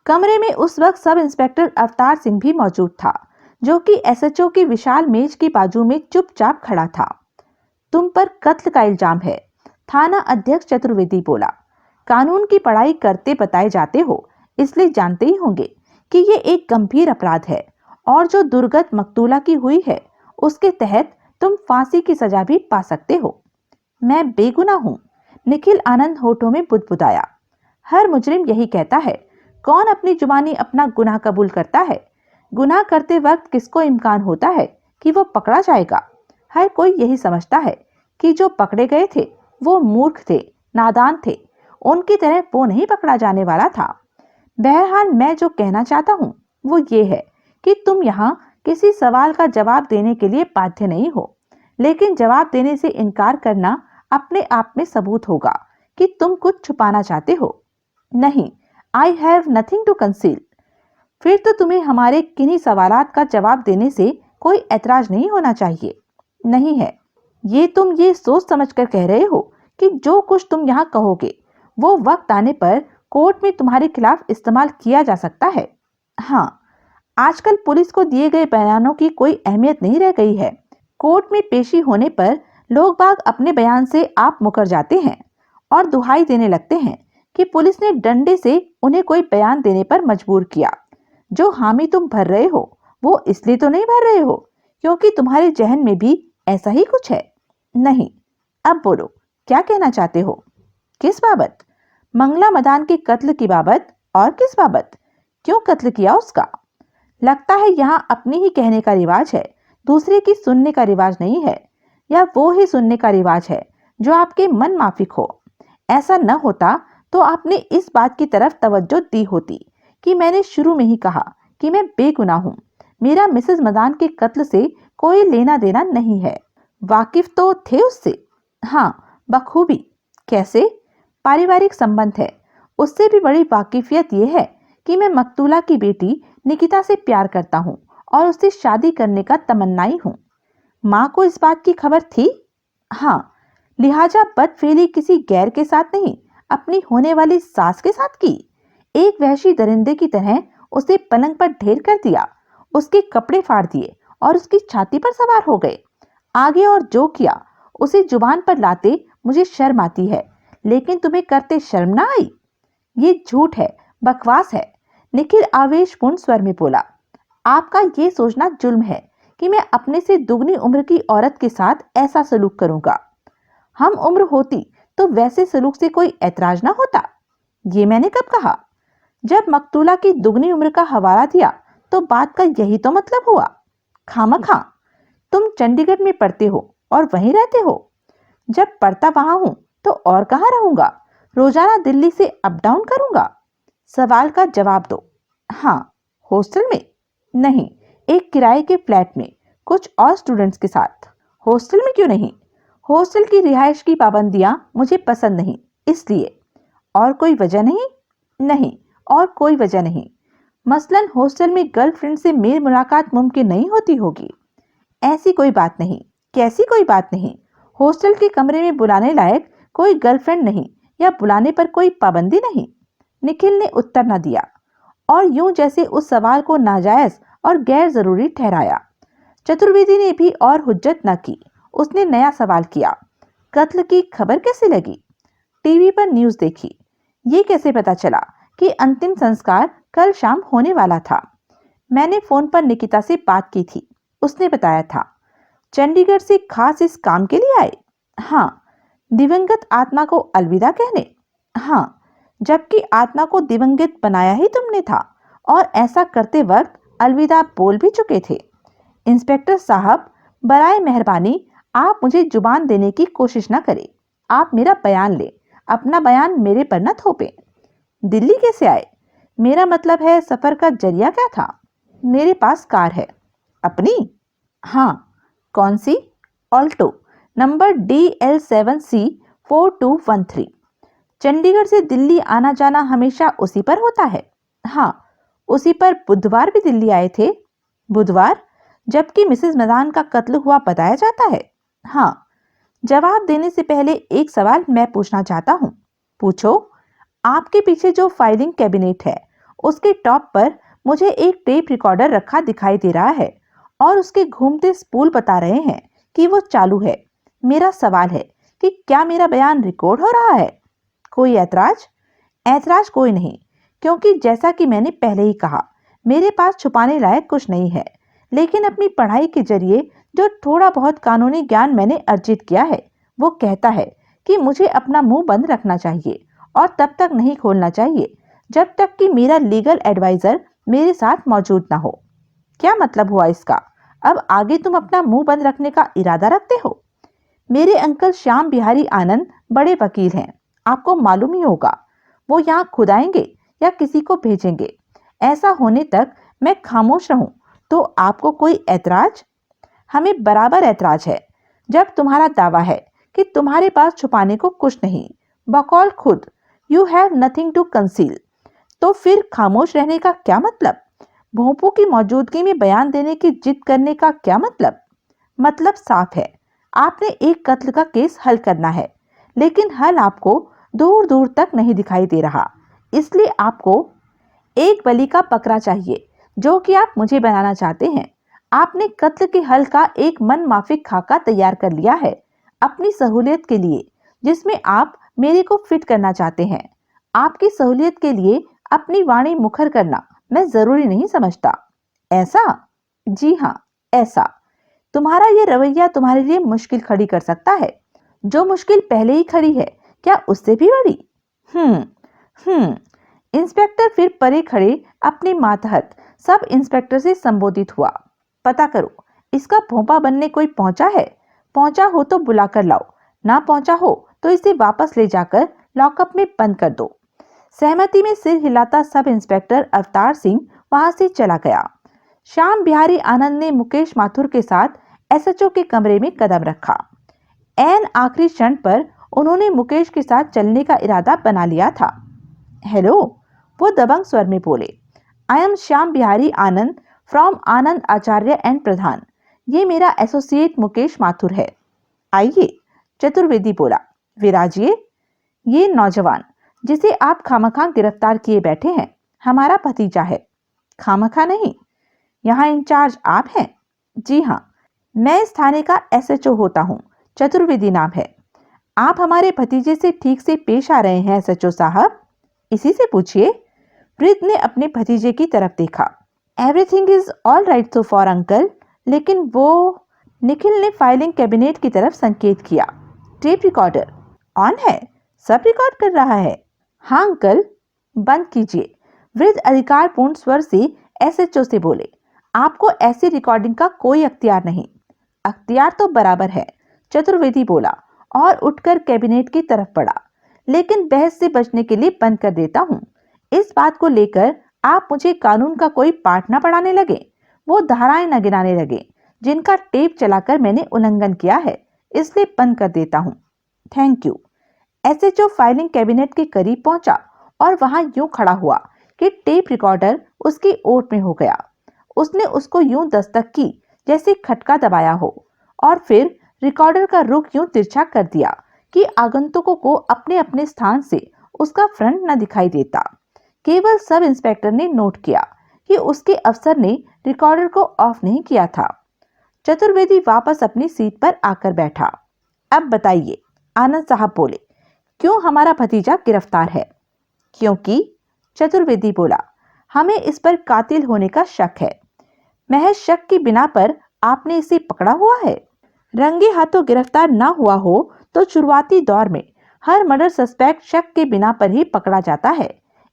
कमरे में उस वक्त सब इंस्पेक्टर अवतार सिंह भी मौजूद था, जो कि एसएचओ की विशाल मेज के बाजू में चुपचाप खड़ा था। तुम पर कत्ल का इल्जाम है, थाना अध्यक्ष चतुर्वेदी बोला। कानून की पढ़ाई करते बताए जाते हो, इसलिए जानते ही होंगे कि ये एक गंभीर अपराध है और जो दुर्गत मकतूला की हुई है उसके तहत तुम फांसी की सजा भी पा सकते हो। मैं बेगुनाह हूँ, निखिल आनंद होठों में बुदबुदाया। हर मुजरिम यही कहता है। कौन अपनी जुबानी अपना गुनाह कबूल करता है? गुनाह करते वक्त किसको इम्कान होता है कि वो पकड़ा जाएगा? हर कोई यही समझता है कि जो पकड़े गए थे वो मूर्ख थे, नादान थे। उनकी तरह वो नहीं पकड़ा जाने वाला था। बहरहाल मैं जो कहना चाहता हूँ वो ये है कि तुम यहाँ किसी सवाल का जवाब देने के लिए बाध्य नहीं हो, लेकिन जवाब देने से इनकार करना अपने आप में सबूत होगा कि तुम कुछ छुपाना चाहते हो। नहीं, I have nothing to conceal. फिर तो तुम्हें हमारे किन्हीं सवालात का जवाब देने से कोई ऐतराज नहीं होना चाहिए। नहीं है। ये तुम ये सोच समझकर कह रहे हो कि जो कुछ तुम यहाँ कहोगे वो वक्त आने पर कोर्ट में तुम्हारे खिलाफ इस्तेमाल किया जा सकता है। हाँ, आजकल पुलिस को दिए गए बयानों की कोई अहमियत नहीं रह गई है। कोर्ट में पेशी होने पर लोग बाग अपने बयान से आप मुकर जाते हैं और दुहाई देने लगते हैं कि पुलिस ने डंडे से उन्हें कोई बयान देने पर मजबूर किया। जो हामी तुम भर रहे हो वो इसलिए तो नहीं भर रहे हो क्योंकि तुम्हारे जहन में भी ऐसा ही कुछ है। नहीं, अब बोलो, क्या कहना चाहते हो? किस बाबत? मंगला मदान के कत्ल की बाबत। और किस बाबत? क्यों कत्ल किया उसका? लगता है यहाँ अपनी ही कहने का रिवाज है, दूसरे की सुनने का रिवाज नहीं है, या वो ही सुनने का रिवाज है जो आपके मन माफिक हो। ऐसा न होता तो आपने इस बात की तरफ तवज्जो दी होती कि मैंने शुरू में ही कहा कि मैं बेगुनाह हूँ। मेरा मिसेस मदान के कत्ल से कोई लेना देना नहीं है। वाकिफ तो थे उससे? हाँ, बखूबी। कैसे? पारिवारिक संबंध है। उससे भी बड़ी वाकिफियत यह है कि मैं मकतूला की बेटी निकिता से प्यार करता हूँ और उससे शादी करने का तमन्नाई हूँ। माँ को इस बात की खबर थी? हाँ, लिहाजा बदफेली किसी गैर के साथ नहीं, अपनी होने वाली सास के साथ की। एक वहशी दरिंदे की तरह उसे पलंग पर ढेर कर दिया, उसके कपड़े फाड़ दिए और उसकी छाती पर सवार हो गए। आगे और जो किया उसे जुबान पर लाते मुझे शर्म आती है, लेकिन तुम्हें करते शर्म ना आई? ये झूठ है, बकवास है। निखिल आवेशपूर्ण स्वर में बोला। आपका ये सोचना जुल्म है कि मैं अपने से दुगनी उम्र की औरत के साथ ऐसा सलूक करूंगा। हम उम्र होती तो वैसे सलूक से कोई ऐतराज ना होता। ये मैंने कब कहा? जब मकतूला की दुगनी उम्र का हवाला दिया तो बात का यही तो मतलब हुआ। खामखा, तुम चंडीगढ़ में पढ़ते हो और वहीं रहते हो। जब पढ़ता वहां हूं तो और कहां रहूंगा? रोजाना दिल्ली से अप डाउन करूंगा। सवाल का जवाब दो। हाँ। हॉस्टल में? नहीं, एक किराए के फ्लैट में, कुछ और स्टूडेंट्स के साथ। हॉस्टल में क्यों नहीं? हॉस्टल की रिहाइश की पाबंदियां मुझे पसंद नहीं, इसलिए। और कोई वजह नहीं? नहीं, और कोई वजह नहीं। मसलन हॉस्टल में गर्लफ्रेंड से मेल मुलाकात मुमकिन नहीं होती होगी। ऐसी कोई बात नहीं। कैसी कोई बात नहीं? हॉस्टल के कमरे में बुलाने लायक कोई गर्लफ्रेंड नहीं या बुलाने पर कोई पाबंदी नहीं। निखिल ने उत्तर न दिया और यूं जैसे उस सवाल को नाजायज और गैर जरूरी ठहराया। चतुर्वेदी ने भी और हुज्जत न की। उसने नया सवाल किया। कत्ल की खबर कैसे लगी? टीवी पर न्यूज़ देखी। ये कैसे पता चला कि अंतिम संस्कार कल शाम होने वाला था? मैंने फोन पर निकिता से बात की थी, उसने बताया था। चंडीगढ़ से खास इस काम के लिए आए? हाँ। दिवंगत आत्मा को अलविदा कहने? हाँ, जबकि आत्मा को दिवंगत बनाया ही तुमने था और ऐसा करते वक्त अलविदा बोल भी चुके थे। इंस्पेक्टर साहब, बराए मेहरबानी आप मुझे जुबान देने की कोशिश न करें। आप मेरा बयान लें, अपना बयान मेरे पर न थोपें। दिल्ली कैसे आए? मेरा मतलब है सफर का जरिया क्या था? मेरे पास कार है। अपनी? हाँ। कौन सी? Alto, number DL7C4213। चंडीगढ़ से दिल्ली आना जाना हमेशा उसी पर होता है? हाँ, उसी पर बुधवार भी दिल्ली आए थे। बुधवार? जबकि मिसेस मदान का कत्ल हुआ बताया जाता है। हाँ। जवाब देने से पहले एक सवाल मैं पूछना चाहता हूँ। पूछो। आपके पीछे जो फाइलिंग कैबिनेट है उसके टॉप पर मुझे एक टेप रिकॉर्डर रखा दिखाई दे रहा है और उसके घूमते स्पूल बता रहे हैं कि वो चालू है। मेरा सवाल है कि क्या मेरा बयान रिकॉर्ड हो रहा है? कोई ऐतराज? ऐतराज कोई नहीं, क्योंकि जैसा कि मैंने पहले ही कहा, मेरे पास छुपाने लायक कुछ नहीं है। लेकिन अपनी पढ़ाई के जरिए जो थोड़ा बहुत कानूनी ज्ञान मैंने अर्जित किया है वो कहता है कि मुझे अपना मुंह बंद रखना चाहिए और तब तक नहीं खोलना चाहिए जब तक कि मेरा लीगल एडवाइजर मेरे साथ मौजूद ना हो। क्या मतलब हुआ इसका? अब आगे तुम अपना मुंह बंद रखने का इरादा रखते हो? मेरे अंकल श्याम बिहारी आनंद बड़े वकील हैं, आपको मालूम ही होगा। वो यहाँ खुद आएंगे या किसी को भेजेंगे। ऐसा होने तक मैं खामोश रहूं तो आपको कोई ऐतराज? हमें बराबर ऐतराज है जब तुम्हारा दावा है कि तुम्हारे पास छुपाने को कुछ नहीं, बकौल खुद you have nothing to conceal. तो फिर खामोश रहने का क्या मतलब? भोंपू की मौजूदगी में बयान देने की जिद करने का क्या मतलब? मतलब साफ है, आपने एक कत्ल का केस हल करना है, लेकिन हल आपको दूर दूर तक नहीं दिखाई दे रहा। इसलिए आपको एक बलि का बकरा चाहिए, जो कि आप मुझे बनाना चाहते हैं। आपने कत्ल के हल का एक मन माफिक खाका तैयार कर लिया है अपनी सहूलियत के लिए, जिसमें आप मेरे को फिट करना चाहते हैं। आपकी सहूलियत के लिए अपनी वाणी मुखर करना मैं जरूरी नहीं समझता। ऐसा? जी हाँ, ऐसा। तुम्हारा ये रवैया तुम्हारे लिए मुश्किल खड़ी कर सकता है। जो मुश्किल पहले ही खड़ी है, क्या उससे भी बड़ी? हम्म हम्म इंस्पेक्टर फिर परे खड़े अपने मातहत सब इंस्पेक्टर से संबोधित हुआ। पता करो, इसका भोंपा बनने कोई पहुंचा है? पहुंचा हो तो बुला कर लाओ, ना पहुंचा हो तो इसे वापस ले जाकर लॉकअप में बंद कर दो। सहमति में सिर हिलाता सब इंस्पेक्टर अवतार सिंह वहां से चला गया। श्याम बिहारी आनंद ने मुकेश माथुर के साथ एसएचओ के कमरे में कदम रखा। ऐन आखिरी क्षण पर उन्होंने मुकेश के साथ चलने का इरादा बना लिया था। हेलो, वो दबंग स्वर में बोले। I am Shyam Bihari Anand from Anand Acharya and Pradhan. ये मेरा एसोसिएट मुकेश माथुर है। आइए, चतुर्वेदी बोला। विराजिए। ये नौजवान जिसे आप खामखा गिरफ्तार किए बैठे हैं, हमारा भतीजा है। खामखा नहीं, यहाँ इंचार्ज आप हैं। जी हाँ, मैं इस थाने का एसएचओ होता हूँ। चतुर्वेदी नाम है। आप हमारे भतीजे से ठीक से पेश आ रहे हैं एसएचओ साहब? इसी से पूछिए। वृद्ध ने अपने भतीजे की तरफ देखा। Everything is all right so for uncle, लेकिन वो। निखिल ने फाइलिंग कैबिनेट की तरफ संकेत किया। टेप रिकॉर्डर ऑन है, सब रिकॉर्ड कर रहा है। हाँ अंकल, बंद कीजिए। वृद्ध अधिकारपूर्ण स्वर से एसएचओ से बोले। आपको ऐसी रिकॉर्डिंग का कोई अख्तियार नहीं। अख्तियार तो बराबर है, चतुर्वेदी बोला और उठकर कैबिनेट की तरफ बढ़ा। लेकिन बहस से बचने के लिए बंद कर देता हूँ। इस बात को लेकर आप मुझे कानून का कोई पाठ न पढ़ाने लगे, वो धाराएं न गिनाने लगे जिनका टेप चलाकर मैंने उल्लंघन किया है, इसलिए बंद कर देता हूँ। Thank you. SHO filing cabinet के करीब पहुंचा और वहां यूं खड़ा हुआ कि टेप रिकॉर्डर उसकी ओट में हो गया। उसने उसको यूं दस्तक की जैसे खटका दबाया हो और फिर रिकॉर्डर का रुख यूं तिरछा कर दिया कि आगंतुकों को अपने अपने स्थान से उसका फ्रंट न दिखाई देता। केवल सब इंस्पेक्टर ने नोट किया कि उसके अफसर ने रिकॉर्डर को ऑफ नहीं किया था। चतुर्वेदी वापस अपनी सीट पर आकर बैठा। अब बताइए, आनंद साहब बोले, क्यों हमारा भतीजा गिरफ्तार है? क्योंकि, चतुर्वेदी बोला, हमें इस पर कातिल होने का शक है। महज शक की बिना पर आपने इसे पकड़ा हुआ है। रंगे हाथों गिरफ्तार ना हुआ हो तो शुरुआती दौर में हर मर्डर सस्पेक्ट शक के बिना पर ही पकड़ा जाता है,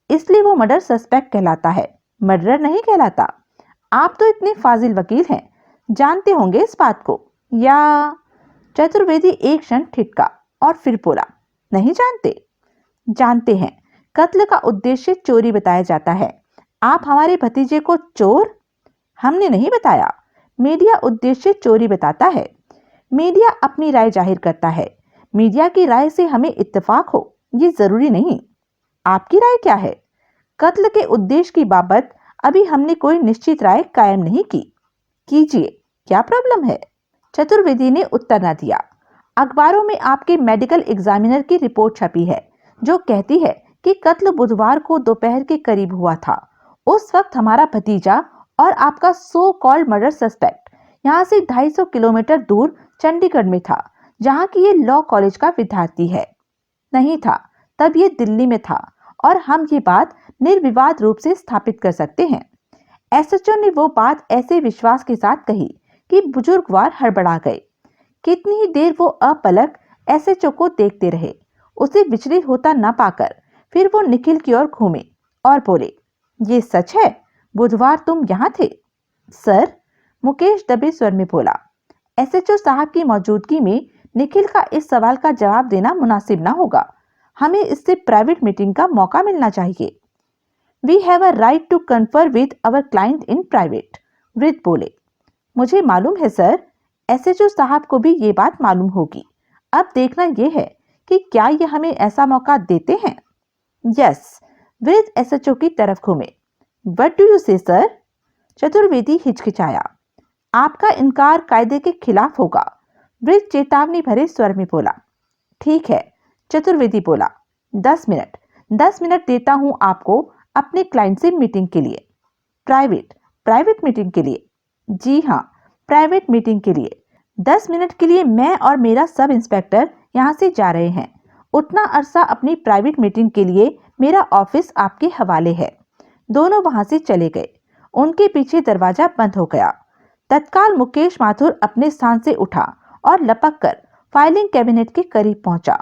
इसलिए वो मर्डर सस्पेक्ट कहलाता है, मर्डरर नहीं कहलाता। आप तो इतने फाजिल वकील हैं, जानते होंगे इस बात को, या? चतुर्वेदी एक क्षण ठिठका और फिर बोला, नहीं जानते? जानते हैं। कत्ल का उद्देश्य चोरी बताया जाता है। आप हमारे भतीजे को चोर? हमने नहीं बताया। मीडिया उद्देश्य चोरी बताता है। मीडिया अपनी राय जाहिर करता है। मीडिया की राय से हमें इत्तेफाक हो, ये जरूरी नहीं। आपकी राय क्या है? कत्ल के उद्देश्य की बाबत अभी हमने कोई निश्चित राय कायम नहीं की। कीजिए, क्या प्रॉब्लम है? चतुर्वेदी ने उत्तर न दिया। अखबारों में आपके मेडिकल एग्जामिनर की रिपोर्ट छपी है जो कहती है कि कत्ल बुधवार को दोपहर के करीब हुआ था। उस वक्त हमारा भतीजा और आपका सो कॉल्ड मर्डर सस्पेक्ट यहाँ से 250 किलोमीटर दूर चंडीगढ़ में था, जहाँ की ये लॉ कॉलेज का विद्यार्थी है। नहीं था, तब ये दिल्ली में था और हम ये बात निर्विवाद रूप से स्थापित कर सकते हैं। एसएचओ ने वो बात ऐसे विश्वास के साथ कही कि बुजुर्गवार हड़बड़ा गए। कितनी ही देर वो अपलक एसएचओ को देखते रहे। उसे विचलित होता न पाकर फिर वो निखिल की ओर घूमे और बोले, ये सच है? बुधवार तुम यहाँ थे? सर, मुकेश दबे स्वर में बोला। एसएचओ साहब की मौजूदगी में निखिल का इस सवाल का जवाब देना मुनासिब ना होगा। हमें इससे प्राइवेट मीटिंग का मौका मिलना चाहिए। We have a right to confer with our client in private, वृद्ध बोले। मुझे मालूम है सर, एसएचओ साहब को भी ये बात मालूम होगी। अब देखना यह है कि क्या ये हमें ऐसा मौका देते हैं। यस, वृद्ध एसएचओ की तरफ घूमे। व्हाट डू यू से सर? चतुर्वेदी हिचकिचाया। आपका इनकार कायदे के खिलाफ होगा, वृद्ध चेतावनी भरे स्वर में बोला। ठीक है, चतुर्वेदी बोला। 10 मिनट देता हूं आपको अपने क्लाइंट से मीटिंग के लिए। प्राइवेट मीटिंग के लिए? जी हाँ, प्राइवेट मीटिंग के लिए। 10 मिनट के लिए मैं और मेरा सब इंस्पेक्टर यहाँ से जा रहे हैं। उतना अरसा अपनी प्राइवेट मीटिंग के लिए मेरा ऑफिस आपके हवाले है। दोनों वहां से चले गए। उनके पीछे दरवाजा बंद हो गया। तत्काल मुकेश माथुर अपने स्थान से उठा और लपक कर फाइलिंग कैबिनेट के करीब पहुंचा।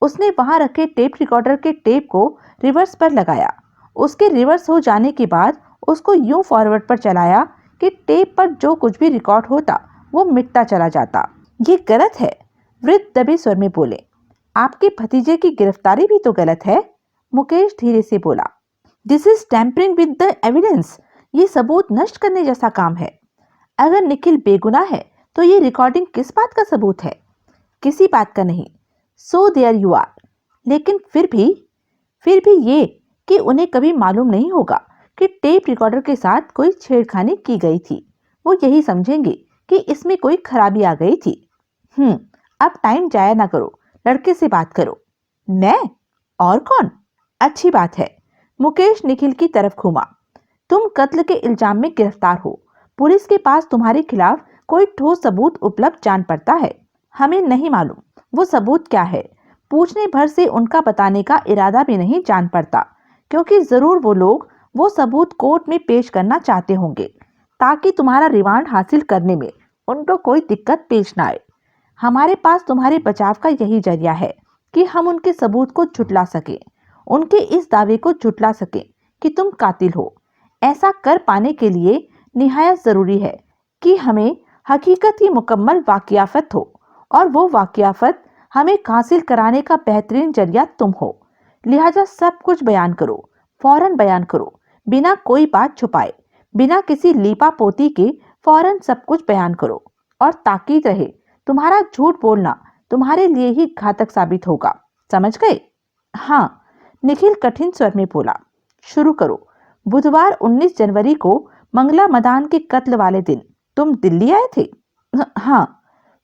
उसने वहां रखे टेप रिकॉर्डर के टेप को रिवर्स पर लगाया। उसके रिवर्स हो जाने के बाद उसको यूं फॉरवर्ड पर चलाया कि टेप पर जो कुछ भी रिकॉर्ड होता वो मिटता चला जाता। ये गलत है, वृद्ध दबे स्वर में बोले। आपके भतीजे की गिरफ्तारी भी तो गलत है, मुकेश धीरे से बोला। This is tampering with the evidence, ये सबूत नष्ट करने जैसा काम है। अगर निखिल बेगुनाह है तो ये रिकॉर्डिंग किस बात का सबूत है? किसी बात का नहीं। So there you are. लेकिन फिर भी ये कि उन्हें कभी मालूम नहीं होगा कि टेप रिकॉर्डर के साथ कोई छेड़खानी की गई थी। वो यही समझेंगे कि इसमें कोई खराबी आ गई थी। अब टाइम जाया ना करो, लड़के से बात करो। मैं? और कौन? अच्छी बात है। मुकेश निखिल की तरफ घूमा। तुम कत्ल के इल्जाम में गिरफ्तार हो। पुलिस के पास तुम्हारे खिलाफ कोई ठोस सबूत उपलब्ध जान पड़ता है। हमें नहीं मालूम वो सबूत क्या है। पूछने भर से उनका बताने का इरादा भी नहीं जान पड़ता, क्योंकि जरूर वो लोग वो सबूत कोर्ट में पेश करना चाहते होंगे ताकि तुम्हारा रिमांड हासिल करने में उनको कोई दिक्कत पेश ना आए। हमारे पास तुम्हारे बचाव का यही जरिया है कि हम उनके सबूत को झुटला सके, उनके इस दावे को झुटला सके कि तुम कातिल हो। ऐसा कर पाने के लिए निहायत जरूरी है कि हमें हकीकत की मुकम्मल वाकियाफत हो, और वो वाकियाफत हमें हासिल कराने का बेहतरीन जरिया तुम हो। लिहाजा सब कुछ बयान करो, फौरन बयान करो, बिना कोई बात छुपाए, बिना किसी लीपा पोती के फौरन सब कुछ बयान करो। और ताकीद रहे, तुम्हारा झूठ बोलना तुम्हारे लिए ही घातक साबित होगा। समझ गए? हाँ, निखिल कठिन स्वर में बोला। शुरू करो। बुधवार 19 जनवरी को मंगला मदान के कत्ल वाले दिन तुम दिल्ली आए थे? हाँ।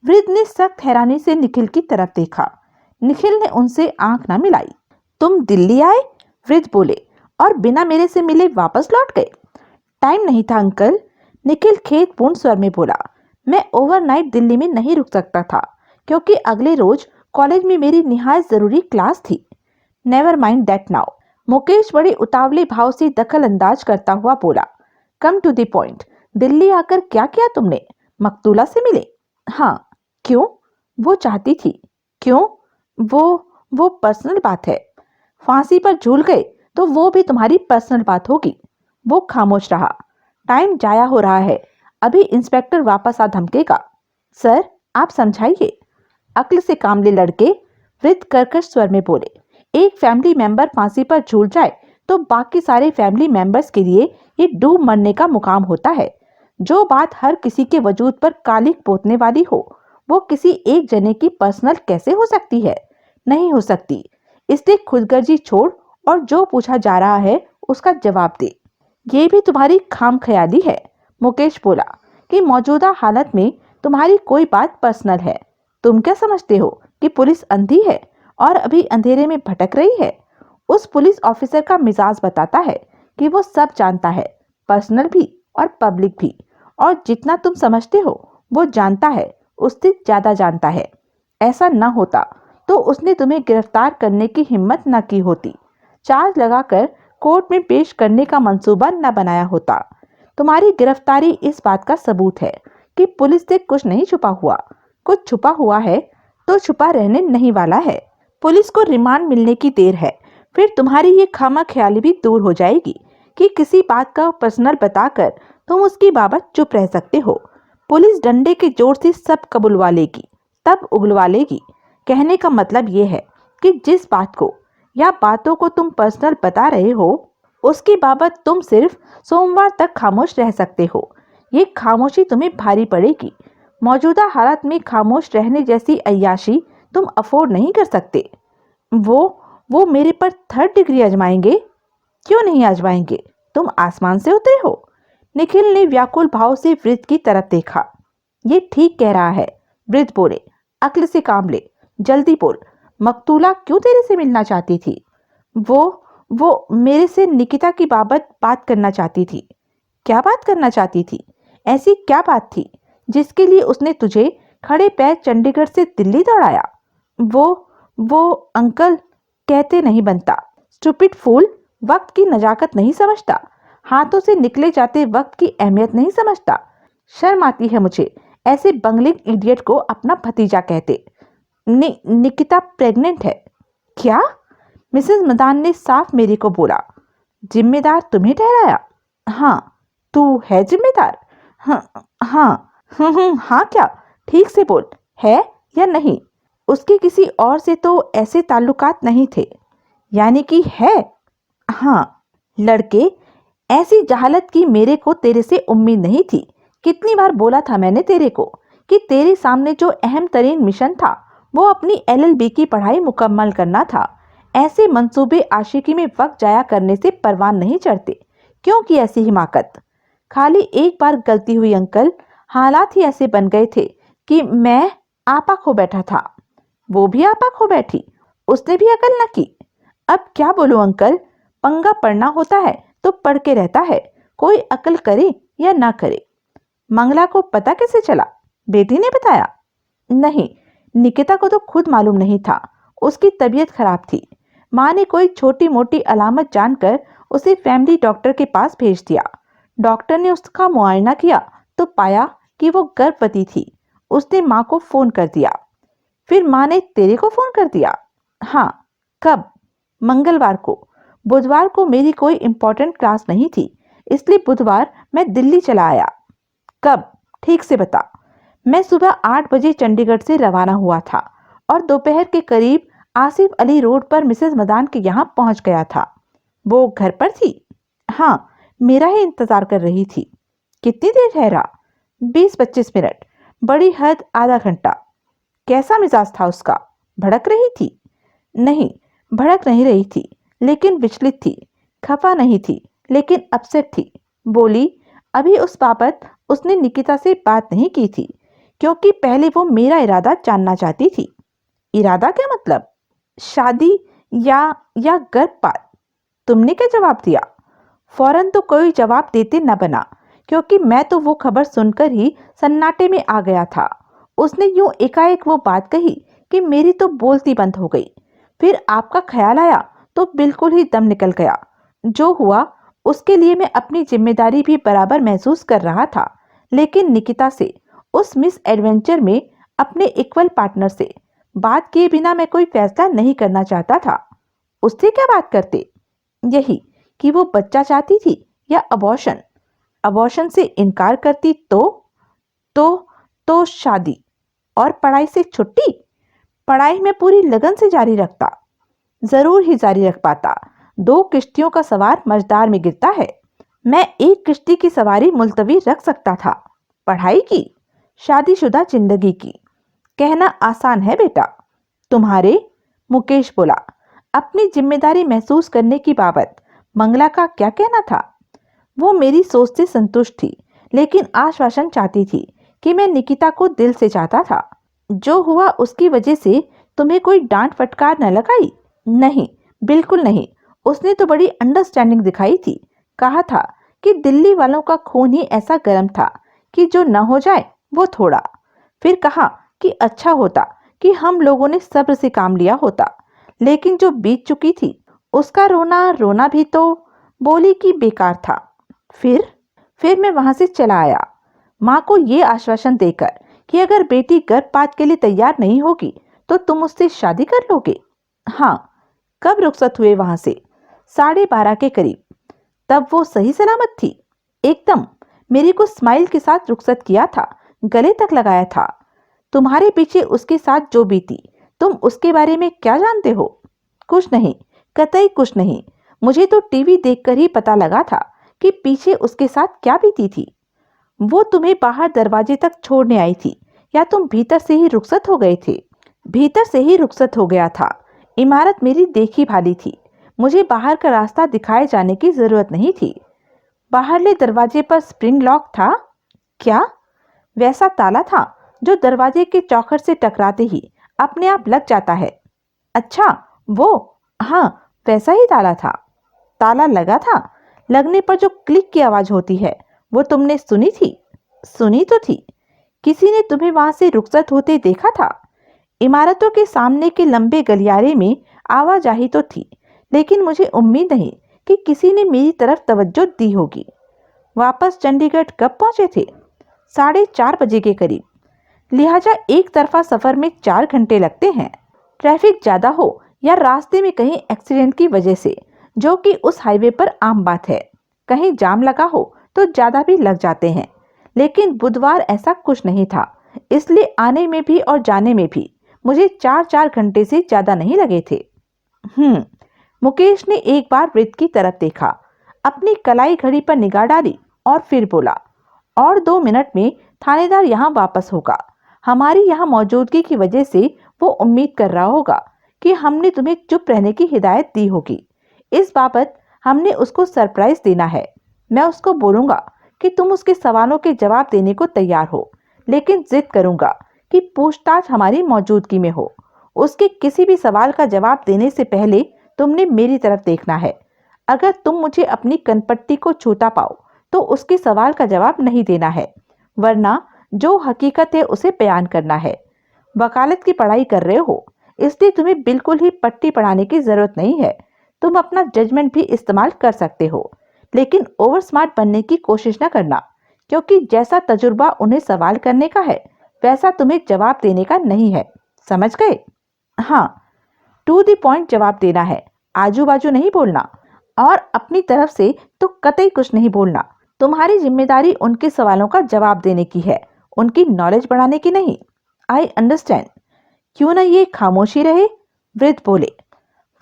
वृद्ध ने सख्त हैरानी से निखिल की तरफ देखा। निखिल ने उनसे आंख न मिलाई। तुम दिल्ली आए? वृद्ध बोले, और बिना मेरे से मिले वापस लौट गए? टाइम नहीं था अंकल, निखिल खेदपूर्ण स्वर में बोला। मैं ओवरनाइट दिल्ली में नहीं रुक सकता था, क्योंकि अगले रोज कॉलेज में मेरी निहायत जरूरी क्लास थी। Never mind that now, Mukesh बड़े उतावले भाव से दखल अंदाज करता हुआ बोला। Come to the point. Delhi आकर क्या किया तुमने? मकतूला से मिले? हाँ। क्यों? वो चाहती थी। क्यों? वो पर्सनल बात है। फांसी पर झूल गए तो वो भी तुम्हारी पर्सनल बात होगी। वो खामोश रहा। टाइम जाया हो रहा है, अभी इंस्पेक्टर वापस आ धमकेगा। सर, आप समझाइए। अक्ल से काम ले लड़के, वृद्ध कर्कश स्वर में बोले। एक फैमिली मेंबर फांसी पर झूल जाए तो बाकी सारे फैमिली मेंबर्स के लिए ये डूब मरने का मुकाम होता है। जो बात हर किसी के वजूद पर कालिक पोतने वाली हो, वो किसी एक जने की पर्सनल कैसे हो सकती है? नहीं हो सकती। इसलिए खुदगर्जी छोड़ और जो पूछा जा रहा है उसका जवाब दे। ये भी तुम्हारी खाम ख्याली है, मुकेश बोला, कि मौजूदा हालत में तुम्हारी कोई बात पर्सनल है। तुम क्या समझते हो कि पुलिस अंधी है और अभी अंधेरे में भटक रही है? उस पुलिस ऑफिसर का मिजाज बताता है कि वो सब जानता है, पर्सनल भी और पब्लिक भी, और जितना तुम समझते हो वो जानता है, उससे ज्यादा जानता है। ऐसा न होता तो उसने तुम्हें गिरफ्तार करने की हिम्मत न की होती, चार्ज लगाकर कोर्ट में पेश करने का मंसूबा न बनाया होता। तुम्हारी गिरफ्तारी इस बात का सबूत है कि पुलिस से कुछ नहीं छुपा हुआ। कुछ छुपा हुआ है तो छुपा रहने नहीं वाला है। पुलिस को रिमांड मिलने की देर है, फिर तुम्हारी ये खामा ख्याली भी दूर हो जाएगी कि किसी बात का पर्सनल बताकर तुम उसकी बाबत चुप रह सकते हो। पुलिस डंडे के जोर से सब कबुलवा लेगी, तब उगलवा लेगी। कहने का मतलब ये है कि जिस बात को या बातों को तुम पर्सनल बता रहे हो, उसकी बाबत तुम सिर्फ सोमवार तक खामोश रह सकते हो। ये खामोशी तुम्हें भारी पड़ेगी। मौजूदा हालत में खामोश रहने जैसी अय्याशी तुम अफोर्ड नहीं कर सकते। वो मेरे पर 3rd डिग्री आजमाएंगे? क्यों नहीं आजमाएंगे? तुम आसमान से उतरे हो? निखिल ने व्याकुल भाव से वृद्ध की तरफ देखा। ये ठीक कह रहा है, वृद्ध बोले। अक्ल से काम ले, जल्दी बोल। मकतूला क्यों तेरे से मिलना चाहती थी? वो मेरे से निकिता की बाबत बात करना चाहती थी। क्या बात करना चाहती थी? ऐसी क्या बात थी जिसके लिए उसने तुझे खड़े पैर चंडीगढ़ से दिल्ली दौड़ाया? वो अंकल, कहते नहीं बनता। स्टूपिड फूल, वक्त की नजाकत नहीं समझता, हाथों से निकले जाते वक्त की अहमियत नहीं समझता। शर्म आती है मुझे ऐसे बंगलिंग इडियट को अपना भतीजा कहते। निकिता प्रेग्नेंट है। क्या? मिसेस मदान ने साफ मेरी को बोला। जिम्मेदार तुम्हें ठहराया? हाँ। तू है जिम्मेदार? हाँ। हाँ क्या? ठीक से बोल, है या नहीं? उसके किसी और से तो ऐसे ताल्लुकात नहीं थे। यानी कि है? हाँ। लड़के, ऐसी जहालत की मेरे को तेरे से उम्मीद नहीं थी। कितनी बार बोला था मैंने तेरे को कि तेरे सामने जो अहम तरीन मिशन था वो अपनी LLB की पढ़ाई मुकम्मल करना था। ऐसे मंसूबे आशिकी में वक्त जाया करने से परवान नहीं चढ़ते। क्यों की ऐसी हिमाकत? खाली एक बार गलती हुई अंकल, हालात ही ऐसे बन गए थे कि मैं आपा खो बैठा था। वो भी आपा खो बैठी, उसने भी अकल न की। अब क्या बोलूं अंकल, पंगा पड़ना होता है तो पढ़ के रहता है, कोई अकल करे या ना करे। मंगला को पता कैसे चला? बेटी ने बताया? नहीं, निकिता को तो खुद मालूम नहीं था। उसकी तबीयत खराब थी। माँ ने कोई छोटी मोटी अलामत जानकर उसे फैमिली डॉक्टर के पास भेज दिया। डॉक्टर ने उसका मुआयना किया तो पाया कि वो गर्भवती थी। उसने माँ को फोन कर दिया। फिर माँ ने तेरे को फोन कर दिया? हाँ। कब? मंगलवार को। बुधवार को मेरी कोई इंपॉर्टेंट क्लास नहीं थी, इसलिए बुधवार मैं दिल्ली चला आया। कब? ठीक से बता। मैं सुबह 8 बजे चंडीगढ़ से रवाना हुआ था और दोपहर के करीब आसिफ अली रोड पर मिसेस मदान के यहाँ पहुंच गया था। वो घर पर थी? हाँ, मेरा ही इंतजार कर रही थी। कितनी देर ठहरा? 20-25 मिनट, बड़ी हद आधा घंटा। कैसा मिजाज था उसका? भड़क रही थी? नहीं, भड़क नहीं रही थी, लेकिन विचलित थी। खफा नहीं थी, लेकिन अपसेट थी। बोली, अभी उस बाबत उसने निकिता से बात नहीं की थी, क्योंकि पहले वो मेरा इरादा जानना चाहती थी। इरादा क्या मतलब? शादी या गर्भपात? तुमने क्या जवाब दिया? फौरन तो कोई जवाब देते न बना, क्योंकि मैं तो वो खबर सुनकर ही सन्नाटे में आ गया था। उसने यूं एकाएक वो बात कही कि मेरी तो बोलती बंद हो गई। फिर आपका ख्याल आया तो बिल्कुल ही दम निकल गया। जो हुआ उसके लिए मैं अपनी जिम्मेदारी भी बराबर महसूस कर रहा था, लेकिन निकिता से, उस मिस एडवेंचर में अपने इक्वल पार्टनर से बात किए बिना मैं कोई फैसला नहीं करना चाहता था। उससे क्या बात करते? यही कि वो बच्चा चाहती थी या अबॉर्शन। अबॉर्शन से इनकार करती तो तो शादी और पढ़ाई से छुट्टी। पढ़ाई में पूरी लगन से जारी रखता, जरूर ही जारी रख पाता। 2 किश्तियों का सवार मझधार में गिरता है। मैं एक किश्ती की सवारी मुलतवी रख सकता था, पढ़ाई की, शादीशुदा जिंदगी की। कहना आसान है बेटा। तुम्हारे? मुकेश बोला। अपनी जिम्मेदारी महसूस करने की बाबत मंगला का क्या कहना था? वो मेरी सोच से संतुष्ट थी, लेकिन आश्वासन चाहती थी कि मैं निकिता को दिल से चाहता था। जो हुआ उसकी वजह से तुम्हें कोई डांट फटकार न लगाई? नहीं, बिल्कुल नहीं। उसने तो बड़ी अंडरस्टैंडिंग दिखाई थी। कहा था कि दिल्ली वालों का खून ही ऐसा गर्म था कि जो न हो जाए वो थोड़ा। फिर कहा कि अच्छा होता कि हम लोगों ने सब्र से काम लिया होता, लेकिन जो बीत चुकी थी उसका रोना रोना भी तो। बोली कि बेकार था। फिर मैं वहां से चला आया, माँ को ये आश्वासन देकर कि अगर बेटी गर्भपात के लिए तैयार नहीं होगी तो तुम उससे शादी कर लोगे। हाँ। कब रुखसत हुए वहां से? 12:30 के करीब। तब वो सही सलामत थी? एकदम। मेरी को स्माइल के साथ रुखसत किया था, गले तक लगाया था। तुम्हारे पीछे उसके साथ जो बीती, तुम उसके बारे में क्या जानते हो? कुछ नहीं, कतई कुछ नहीं। मुझे तो टीवी देखकर ही पता लगा था कि पीछे उसके साथ क्या बीती थी। वो तुम्हें बाहर दरवाजे तक छोड़ने आई थी या तुम भीतर से ही रुखसत हो गए थे? भीतर से ही रुखसत हो गया था। इमारत मेरी देखी भाली थी, मुझे बाहर का रास्ता दिखाए जाने की जरूरत नहीं थी। बाहरले दरवाजे पर स्प्रिंग लॉक था? क्या? वैसा ताला था जो दरवाजे के चौखट से टकराते ही अपने आप लग जाता है। अच्छा, वो? हाँ, वैसा ही ताला था। ताला लगा था। लगने पर जो क्लिक की आवाज होती है वो तुमने सुनी थी? सुनी तो थी। किसी ने तुम्हें वहां से रुखसत होते देखा था? इमारतों के सामने के लंबे गलियारे में आवाजाही तो थी, लेकिन मुझे उम्मीद नहीं कि किसी ने मेरी तरफ तवज्जो दी होगी। वापस चंडीगढ़ कब पहुंचे थे? 4:30 बजे के करीब। लिहाजा एक तरफा सफर में 4 घंटे लगते हैं। ट्रैफिक ज्यादा हो या रास्ते में कहीं एक्सीडेंट की वजह से, जो कि उस हाईवे पर आम बात है। कहीं जाम लगा हो तो ज्यादा भी लग जाते हैं, लेकिन बुधवार ऐसा कुछ नहीं था, इसलिए आने में भी और जाने में भी मुझे 4 घंटे से ज्यादा नहीं लगे थे। मुकेश ने एक बार वृत्त की तरफ देखा, अपनी कलाई घड़ी पर निगाह डाली और फिर बोला, और 2 मिनट में थानेदार यहाँ वापस होगा। हमारी यहाँ मौजूदगी की वजह से वो उम्मीद कर रहा होगा कि हमने तुम्हें चुप रहने की हिदायत दी होगी। इस बाबत हमने उसको सरप्राइज देना है। मैं उसको बोलूंगा कि तुम उसके सवालों के जवाब देने को तैयार हो, लेकिन जिद करूंगा कि पूछताछ हमारी मौजूदगी में हो। उसके किसी भी सवाल का जवाब देने से पहले तुमने मेरी तरफ देखना है। अगर तुम मुझे अपनी कनपट्टी को छूता पाओ तो उसके सवाल का जवाब नहीं देना है, वरना जो हकीकत है उसे बयान करना है। वकालत की पढ़ाई कर रहे हो, इसलिए तुम्हें बिल्कुल ही पट्टी पढ़ाने की जरूरत नहीं है। तुम अपना जजमेंट भी इस्तेमाल कर सकते हो, लेकिन ओवर स्मार्ट बनने की कोशिश न करना, क्योंकि जैसा तजुर्बा उन्हें सवाल करने का है वैसा तुम्हें जवाब देने का नहीं है। समझ गए? हाँ, टू द पॉइंट जवाब देना है, आजू बाजू नहीं बोलना, और अपनी तरफ से तो कतई कुछ नहीं बोलना। तुम्हारी जिम्मेदारी उनके सवालों का जवाब देने की है, उनकी नॉलेज बढ़ाने की नहीं। I understand. क्यों ना ये खामोशी रहे? वृद्ध बोले।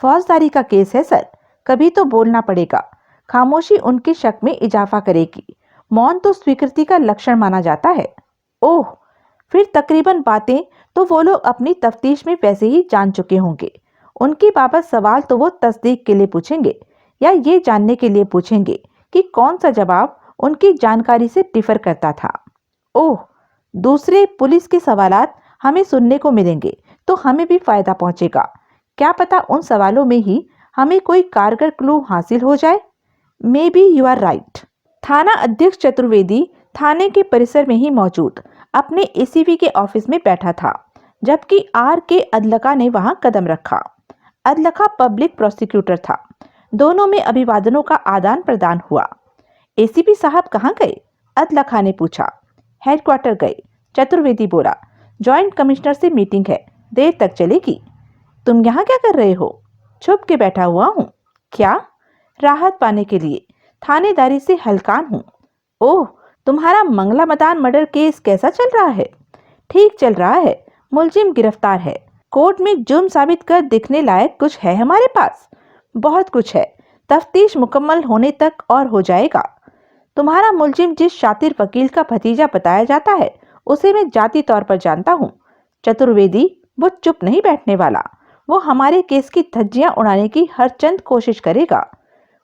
फौजदारी का केस है सर, कभी तो बोलना पड़ेगा। खामोशी उनके शक में इजाफा करेगी। मौन तो स्वीकृति का लक्षण माना जाता है। ओह, फिर तकरीबन बातें तो वो लोग अपनी तफ्तीश में वैसे ही जान चुके होंगे। उनकी बाबत सवाल तो वो तस्दीक के लिए पूछेंगे या ये जानने के लिए पूछेंगे कि कौन सा जवाब उनकी जानकारी से डिफर करता था। ओह, दूसरे पुलिस के सवालात हमें सुनने को मिलेंगे तो हमें भी फायदा पहुंचेगा। क्या पता उन सवालों में ही हमें कोई कारगर क्लू हासिल हो जाए। Maybe you are right. थाना अध्यक्ष चतुर्वेदी थाने के परिसर में ही मौजूद अपने एसीपी के ऑफिस में बैठा था, जबकि आर के अदलका ने वहां कदम रखा। अदलका पब्लिक प्रोसिक्यूटर था। दोनों में अभिवादनों का आदान प्रदान हुआ। एसीपी साहब कहाँ गए? अदलका ने पूछा। हेडक्वार्टर गए, चतुर्वेदी बोला। जॉइंट कमिश्नर से मीटिंग है, देर तक चलेगी। तुम यहाँ क्या कर रहे हो? छुप के बैठा हुआ हूँ। क्या? राहत पाने के लिए। थानेदारी से हलकान हूँ। ओह, तुम्हारा मंगला मदान मर्डर केस कैसा चल रहा है? ठीक चल रहा है। मुलजिम गिरफ्तार है। कोर्ट में जुर्म साबित कर दिखने लायक कुछ है हमारे पास? बहुत कुछ है। तफ्तीश मुकम्मल होने तक और हो जाएगा। तुम्हारा मुलजिम जिस शातिर वकील का भतीजा बताया जाता है उसे मैं जाती तौर पर जानता हूँ। चतुर्वेदी, वो चुप नहीं बैठने वाला। वो हमारे केस की धज्जियां उड़ाने की हर चंद कोशिश करेगा।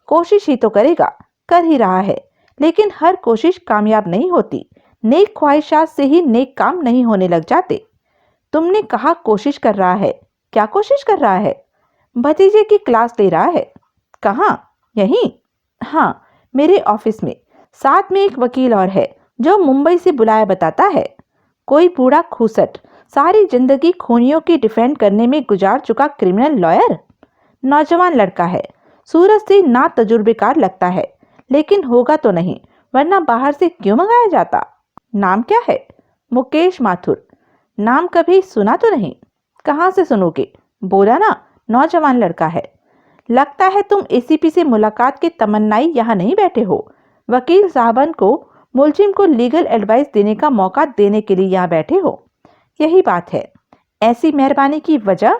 कोशिश ही तो करेगा, कर ही रहा है, लेकिन हर कोशिश कामयाब नहीं होती। नेक ख्वाहिशात से ही नेक काम नहीं होने लग जाते। तुमने कहा कोशिश कर रहा है, क्या कोशिश कर रहा है? भतीजे की क्लास ले रहा है। कहाँ? यहीं। हाँ, मेरे ऑफिस में। साथ में एक वकील और है जो मुंबई से बुलाया बताता है। कोई बूढ़ा खूसट, सारी जिंदगी खूनियों की डिफेंड करने में गुजार चुका क्रिमिनल लॉयर। नौजवान लड़का है, सूरत से ना तजुर्बेकार लगता है, लेकिन होगा तो नहीं, वरना बाहर से क्यों मंगाया जाता। नाम क्या है? मुकेश माथुर। नाम कभी सुना तो नहीं? कहाँ से सुनोगे? बोला ना, नौजवान लड़का है। लगता है तुम एसीपी से मुलाकात के तमन्नाई यहाँ नहीं बैठे हो। वकील साहबन को मुलजिम को लीगल एडवाइस देने का मौका देने के लिए यहाँ बैठे हो। यही बात है। ऐसी मेहरबानी की वजह?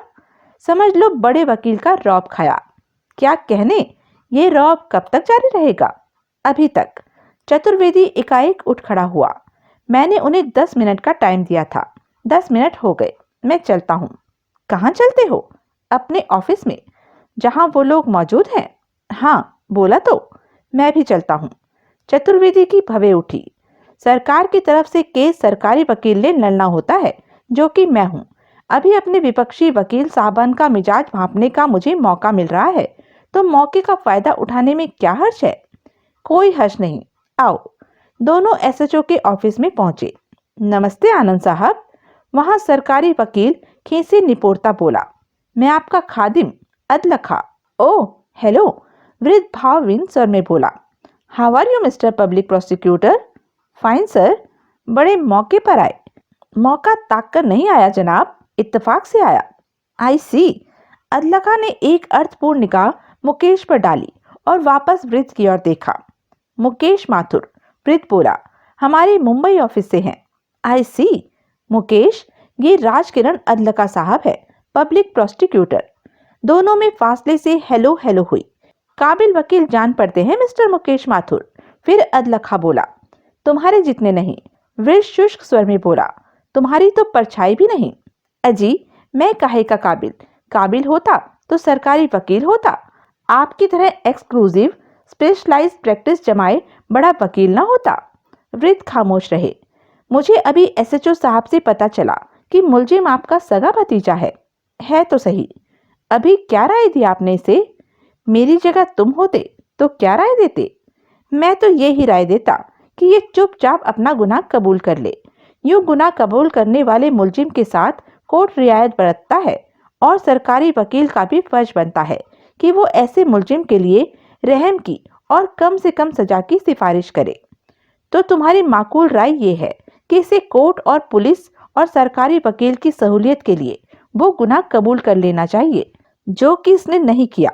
समझ लो बड़े वकील का रौब खाया। क्या कहने, ये रौब कब तक जारी रहेगा? अभी तक। चतुर्वेदी एकाएक उठ खड़ा हुआ। मैंने उन्हें 10 मिनट का टाइम दिया था। 10 मिनट हो गए, मैं चलता हूँ। कहाँ चलते हो? अपने ऑफिस में, जहाँ वो लोग मौजूद हैं। हाँ, बोला तो। मैं भी चलता हूँ। चतुर्वेदी की भवें उठी। सरकार की तरफ से केस सरकारी वकील ने लड़ना होता है, जो कि मैं हूँ। अभी अपने विपक्षी वकील साहबान का मिजाज भांपने का मुझे मौका मिल रहा है, तो मौके का फायदा उठाने में क्या हर्ष है? कोई हर्ष नहीं। आओ। दोनों एसएचओ के ऑफिस में पहुंचे। नमस्ते आनंद साहब। वहां सरकारी वकील खींचे निपोरता बोला। मैं आपका खादिम अदलखा। ओह, हेलो। वृद्ध भावहीन स्वर में बोला। How are you mister public prosecutor? Fine sir. बड़े मौके पर आए। मौका ताक कर नहीं आया जनाब, इत्तेफाक से आया। आई सी। अदलखा ने एक अर्थपूर्ण निगाह मुकेश पर डाली और वापस वृद्ध की ओर देखा। मुकेश माथुर। वृद्ध बोला। हमारे मुंबई ऑफिस से हैं। आई सी। मुकेश, ये राजकिरण अदलका साहब है, पब्लिक प्रोसिक्यूटर। दोनों में फासले से हेलो हेलो हुई। काबिल वकील जान पड़ते हैं मिस्टर मुकेश माथुर। फिर अदलखा बोला। तुम्हारे जितने नहीं। वृद्ध शुष्क स्वर में बोला। तुम्हारी तो परछाई भी नहीं। अजी, मैं काहे का काबिल? काबिल होता तो सरकारी वकील होता। आपकी तरह एक्सक्लूसिव स्पेशलाइज्ड प्रैक्टिस जमाए बड़ा वकील ना होता। वृद्ध खामोश रहे। मुझे अभी एसएचओ साहब से पता चला कि मुलजिम आपका सगा भतीजा है तो सही। अभी क्या राय दी आपने इसे? मेरी जगह तुम होते तो क्या राय देते? मैं तो ये ही राय देता कि ये चुपचाप अपना गुनाह कबूल कर ले। यूं गुनाह कबूल करने वाले मुलजिम के साथ कोर्ट रियायत बरतता है और सरकारी वकील का भी फर्ज बनता है कि वो ऐसे मुलजिम के लिए रहम की और कम से कम सजा की सिफारिश करे। तो तुम्हारी माकूल राय ये है कि इसे कोर्ट और पुलिस और सरकारी वकील की सहूलियत के लिए वो गुनाह कबूल कर लेना चाहिए जो कि इसने नहीं किया।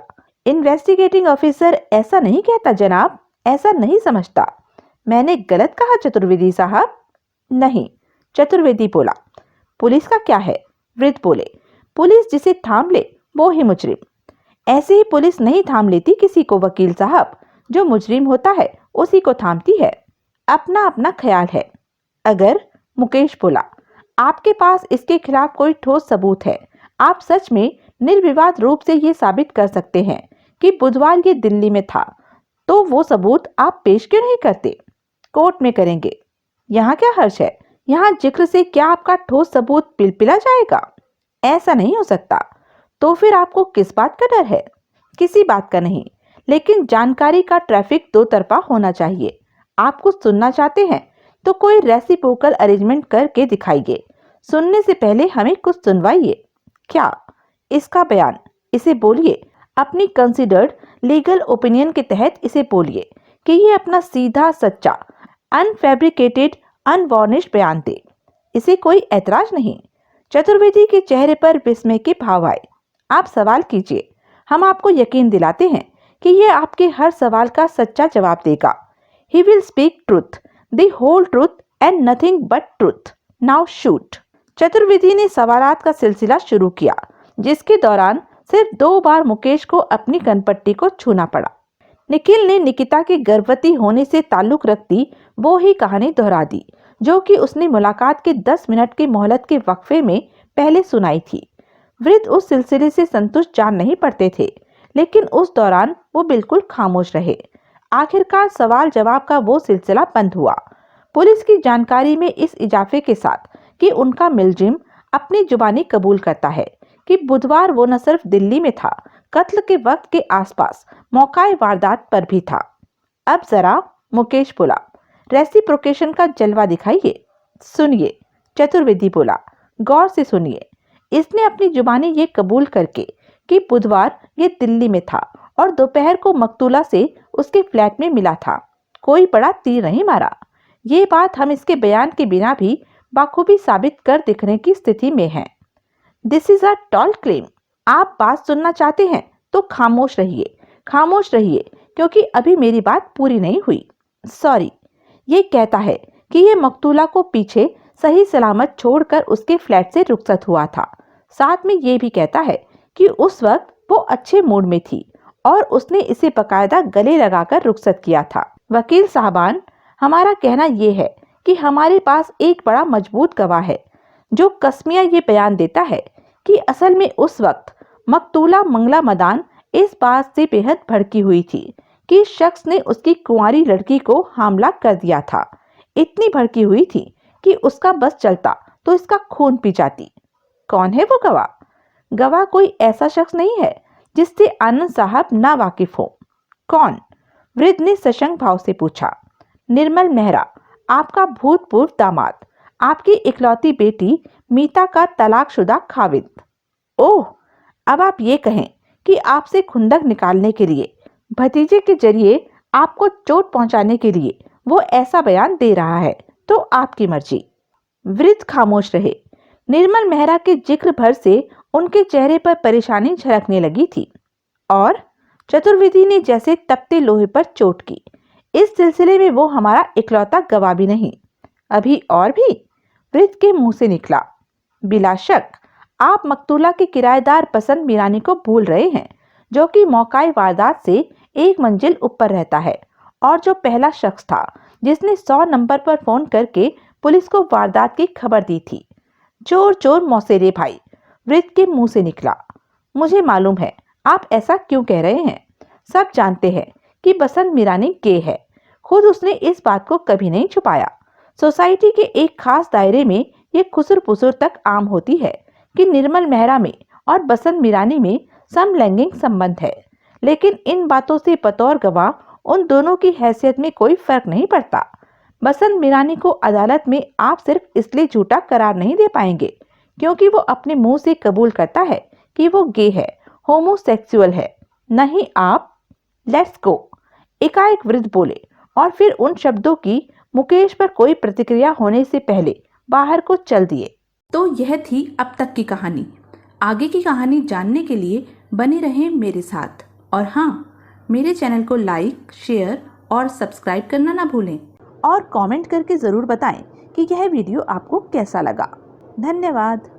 इन्वेस्टिगेटिंग ऑफिसर ऐसा नहीं कहता जनाब, ऐसा नहीं समझता। मैंने गलत कहा चतुर्वेदी साहब? नहीं, चतुर्वेदी बोला। पुलिस का क्या है? वृद्ध बोले। पुलिस जिसे थाम ले वो ही मुजरिम। ऐसे ही पुलिस नहीं थाम लेती किसी को वकील साहब, जो मुजरिम होता है उसी को थामती है। अपना अपना ख्याल है। अगर, मुकेश बोला, आपके पास इसके खिलाफ कोई ठोस सबूत है, आप सच में निर्विवाद रूप से ये साबित कर सकते हैं कि बुधवार ये दिल्ली में था, तो वो सबूत आप पेश क्यों नहीं करते? कोर्ट में करेंगे। यहाँ क्या हर्ज है? यहाँ जिक्र से क्या आपका ठोस सबूत पिलपिला जाएगा? ऐसा नहीं हो सकता। तो फिर आपको किस बात का डर है? किसी बात का नहीं, लेकिन जानकारी का ट्रैफिक दो तरफा होना चाहिए। आप कुछ सुनना चाहते हैं तो कोई रेसिप्रोकल अरेंजमेंट करके दिखाइए। सुनने से पहले हमें कुछ सुनवाइए। क्या? इसका बयान। इसे बोलिए। अपनी कंसिडर्ड लीगल ओपिनियन के तहत इसे बोलिए कि ये अपना सीधा सच्चा अनफैब्रिकेटेड अनवार्निश्ड बयान दे। इसे कोई ऐतराज नहीं। चतुर्वेदी के चेहरे पर विस्मय के भाव आए। आप सवाल कीजिए, हम आपको यकीन दिलाते हैं कि ये आपके हर सवाल का सच्चा जवाब देगा। He will speak truth, the whole truth and nothing but truth. Now shoot. Chaturvedi ने सवालात का सिलसिला शुरू किया, जिसके दौरान सिर्फ 2 बार मुकेश को अपनी कनपट्टी को छूना पड़ा। निखिल ने निकिता के गर्भवती होने से ताल्लुक रखती वो ही कहानी दोहरा दी, जो कि उसने मुलाकात के 10 मिनट की मोहलत के वक्फे में पहले सुनाई थी। वृद्ध उस सिलसिले से संतुष्ट जान नहीं पड़ते थे, लेकिन उस दौरान वो बिल्कुल खामोश रहे। आखिरकार सवाल जवाब का वो सिलसिला बंद हुआ, पुलिस की जानकारी में इस इजाफे के साथ कि उनका मुलजिम अपनी जुबानी कबूल करता है कि बुधवार वो न सिर्फ दिल्ली में था, कत्ल के वक्त के आसपास मौकाए वारदात पर भी था। अब जरा, मुकेश बोला, रेसिप्रोकेशन का जलवा दिखाइए। सुनिए, चतुर्वेदी बोला, गौर से सुनिए। इसने अपनी जुबानी ये कबूल करके कि बुधवार ये दिल्ली में था और दोपहर को मकतूला से उसके फ्लैट में मिला था, कोई बड़ा तीर नहीं मारा। ये बात हम इसके बयान के बिना भी बाखूबी साबित कर दिखने की स्थिति में हैं। This is a tall claim. आप बात सुनना चाहते हैं तो खामोश रहिए, खामोश रहिए, क्योंकि अभी मेरी बात पूरी नहीं हुई। सॉरी, ये कहता है कि ये मकतूला को पीछे सही सलामत छोड़कर उसके फ्लैट से रुखसत हुआ था। साथ में ये भी कहता है कि उस वक्त वो अच्छे मूड में थी और उसने इसे बकायदा गले लगाकर रुखसत किया था। वकील साहबान, हमारा कहना यह है कि हमारे पास एक बड़ा मजबूत गवाह है जो कसमिया ये बयान देता है कि असल में उस वक्त मकतूला मंगला मदान इस बात से बेहद भड़की हुई थी कि शख्स ने उसकी कुंवारी लड़की को हमला कर दिया था। इतनी भड़की हुई थी कि उसका बस चलता तो इसका खून पी जाती। कौन है वो गवाह? गवाह कोई ऐसा शख्स नहीं है जिससे आनंद साहब ना वाकिफ हो। कौन? वृद्ध ने सशंक भाव से पूछा। निर्मल मेहरा, आपका भूतपूर्व दामाद, आपकी इकलौती बेटी मीता का तलाकशुदा खाविद। ओह, अब आप ये कहें कि आपसे खुंदक निकालने के लिए, भतीजे के जरिए आपको चोट पहुंचाने के लिए वो ऐसा बयान दे रहा है, तो आपकी मर्जी। वृद्ध खामोश रहे। निर्मल मेहरा के जिक्र भर से उनके चेहरे पर परेशानी झलकने लगी थी और चतुर्वेदी ने जैसे तपते लोहे पर चोट की। इस सिलसिले में वो हमारा इकलौता गवाह भी नहीं, अभी और भी। वृद्ध के मुंह से निकला। बिला शक आप मकतूला के किराएदार पसंद मीरानी को भूल रहे हैं, जो कि मौकाए वारदात से 1 मंजिल ऊपर रहता है और जो पहला शख्स था जिसने 100 नंबर पर फोन करके पुलिस को वारदात की खबर दी थी। चोर चोर मौसेरे भाई, वृद्ध के मुंह से निकला। मुझे मालूम है आप ऐसा क्यों कह रहे हैं। सब जानते हैं कि बसंत मीरानी गे है। खुद उसने इस बात को कभी नहीं छुपाया। सोसाइटी के एक खास दायरे में ये खुसर पुसर तक आम होती है कि निर्मल मेहरा में और बसंत मीरानी में समलैंगिक संबंध है, लेकिन इन बातों से बतौर गवाह उन दोनों की हैसियत में कोई फर्क नहीं पड़ता। बसंत मीरानी को अदालत में आप सिर्फ इसलिए झूठा करार नहीं दे पाएंगे क्योंकि वो अपने मुंह से कबूल करता है कि वो गे है, होमोसेक्सुअल है। नहीं आप। लेट्स गो, एकाएक वृद्ध बोले और फिर उन शब्दों की मुकेश पर कोई प्रतिक्रिया होने से पहले बाहर को चल दिए। तो यह थी अब तक की कहानी। आगे की कहानी जानने के लिए बने रहें मेरे साथ। और हाँ, मेरे चैनल को लाइक, शेयर और सब्सक्राइब करना ना भूलें। और कमेंट करके ज़रूर बताएं कि यह वीडियो आपको कैसा लगा। धन्यवाद।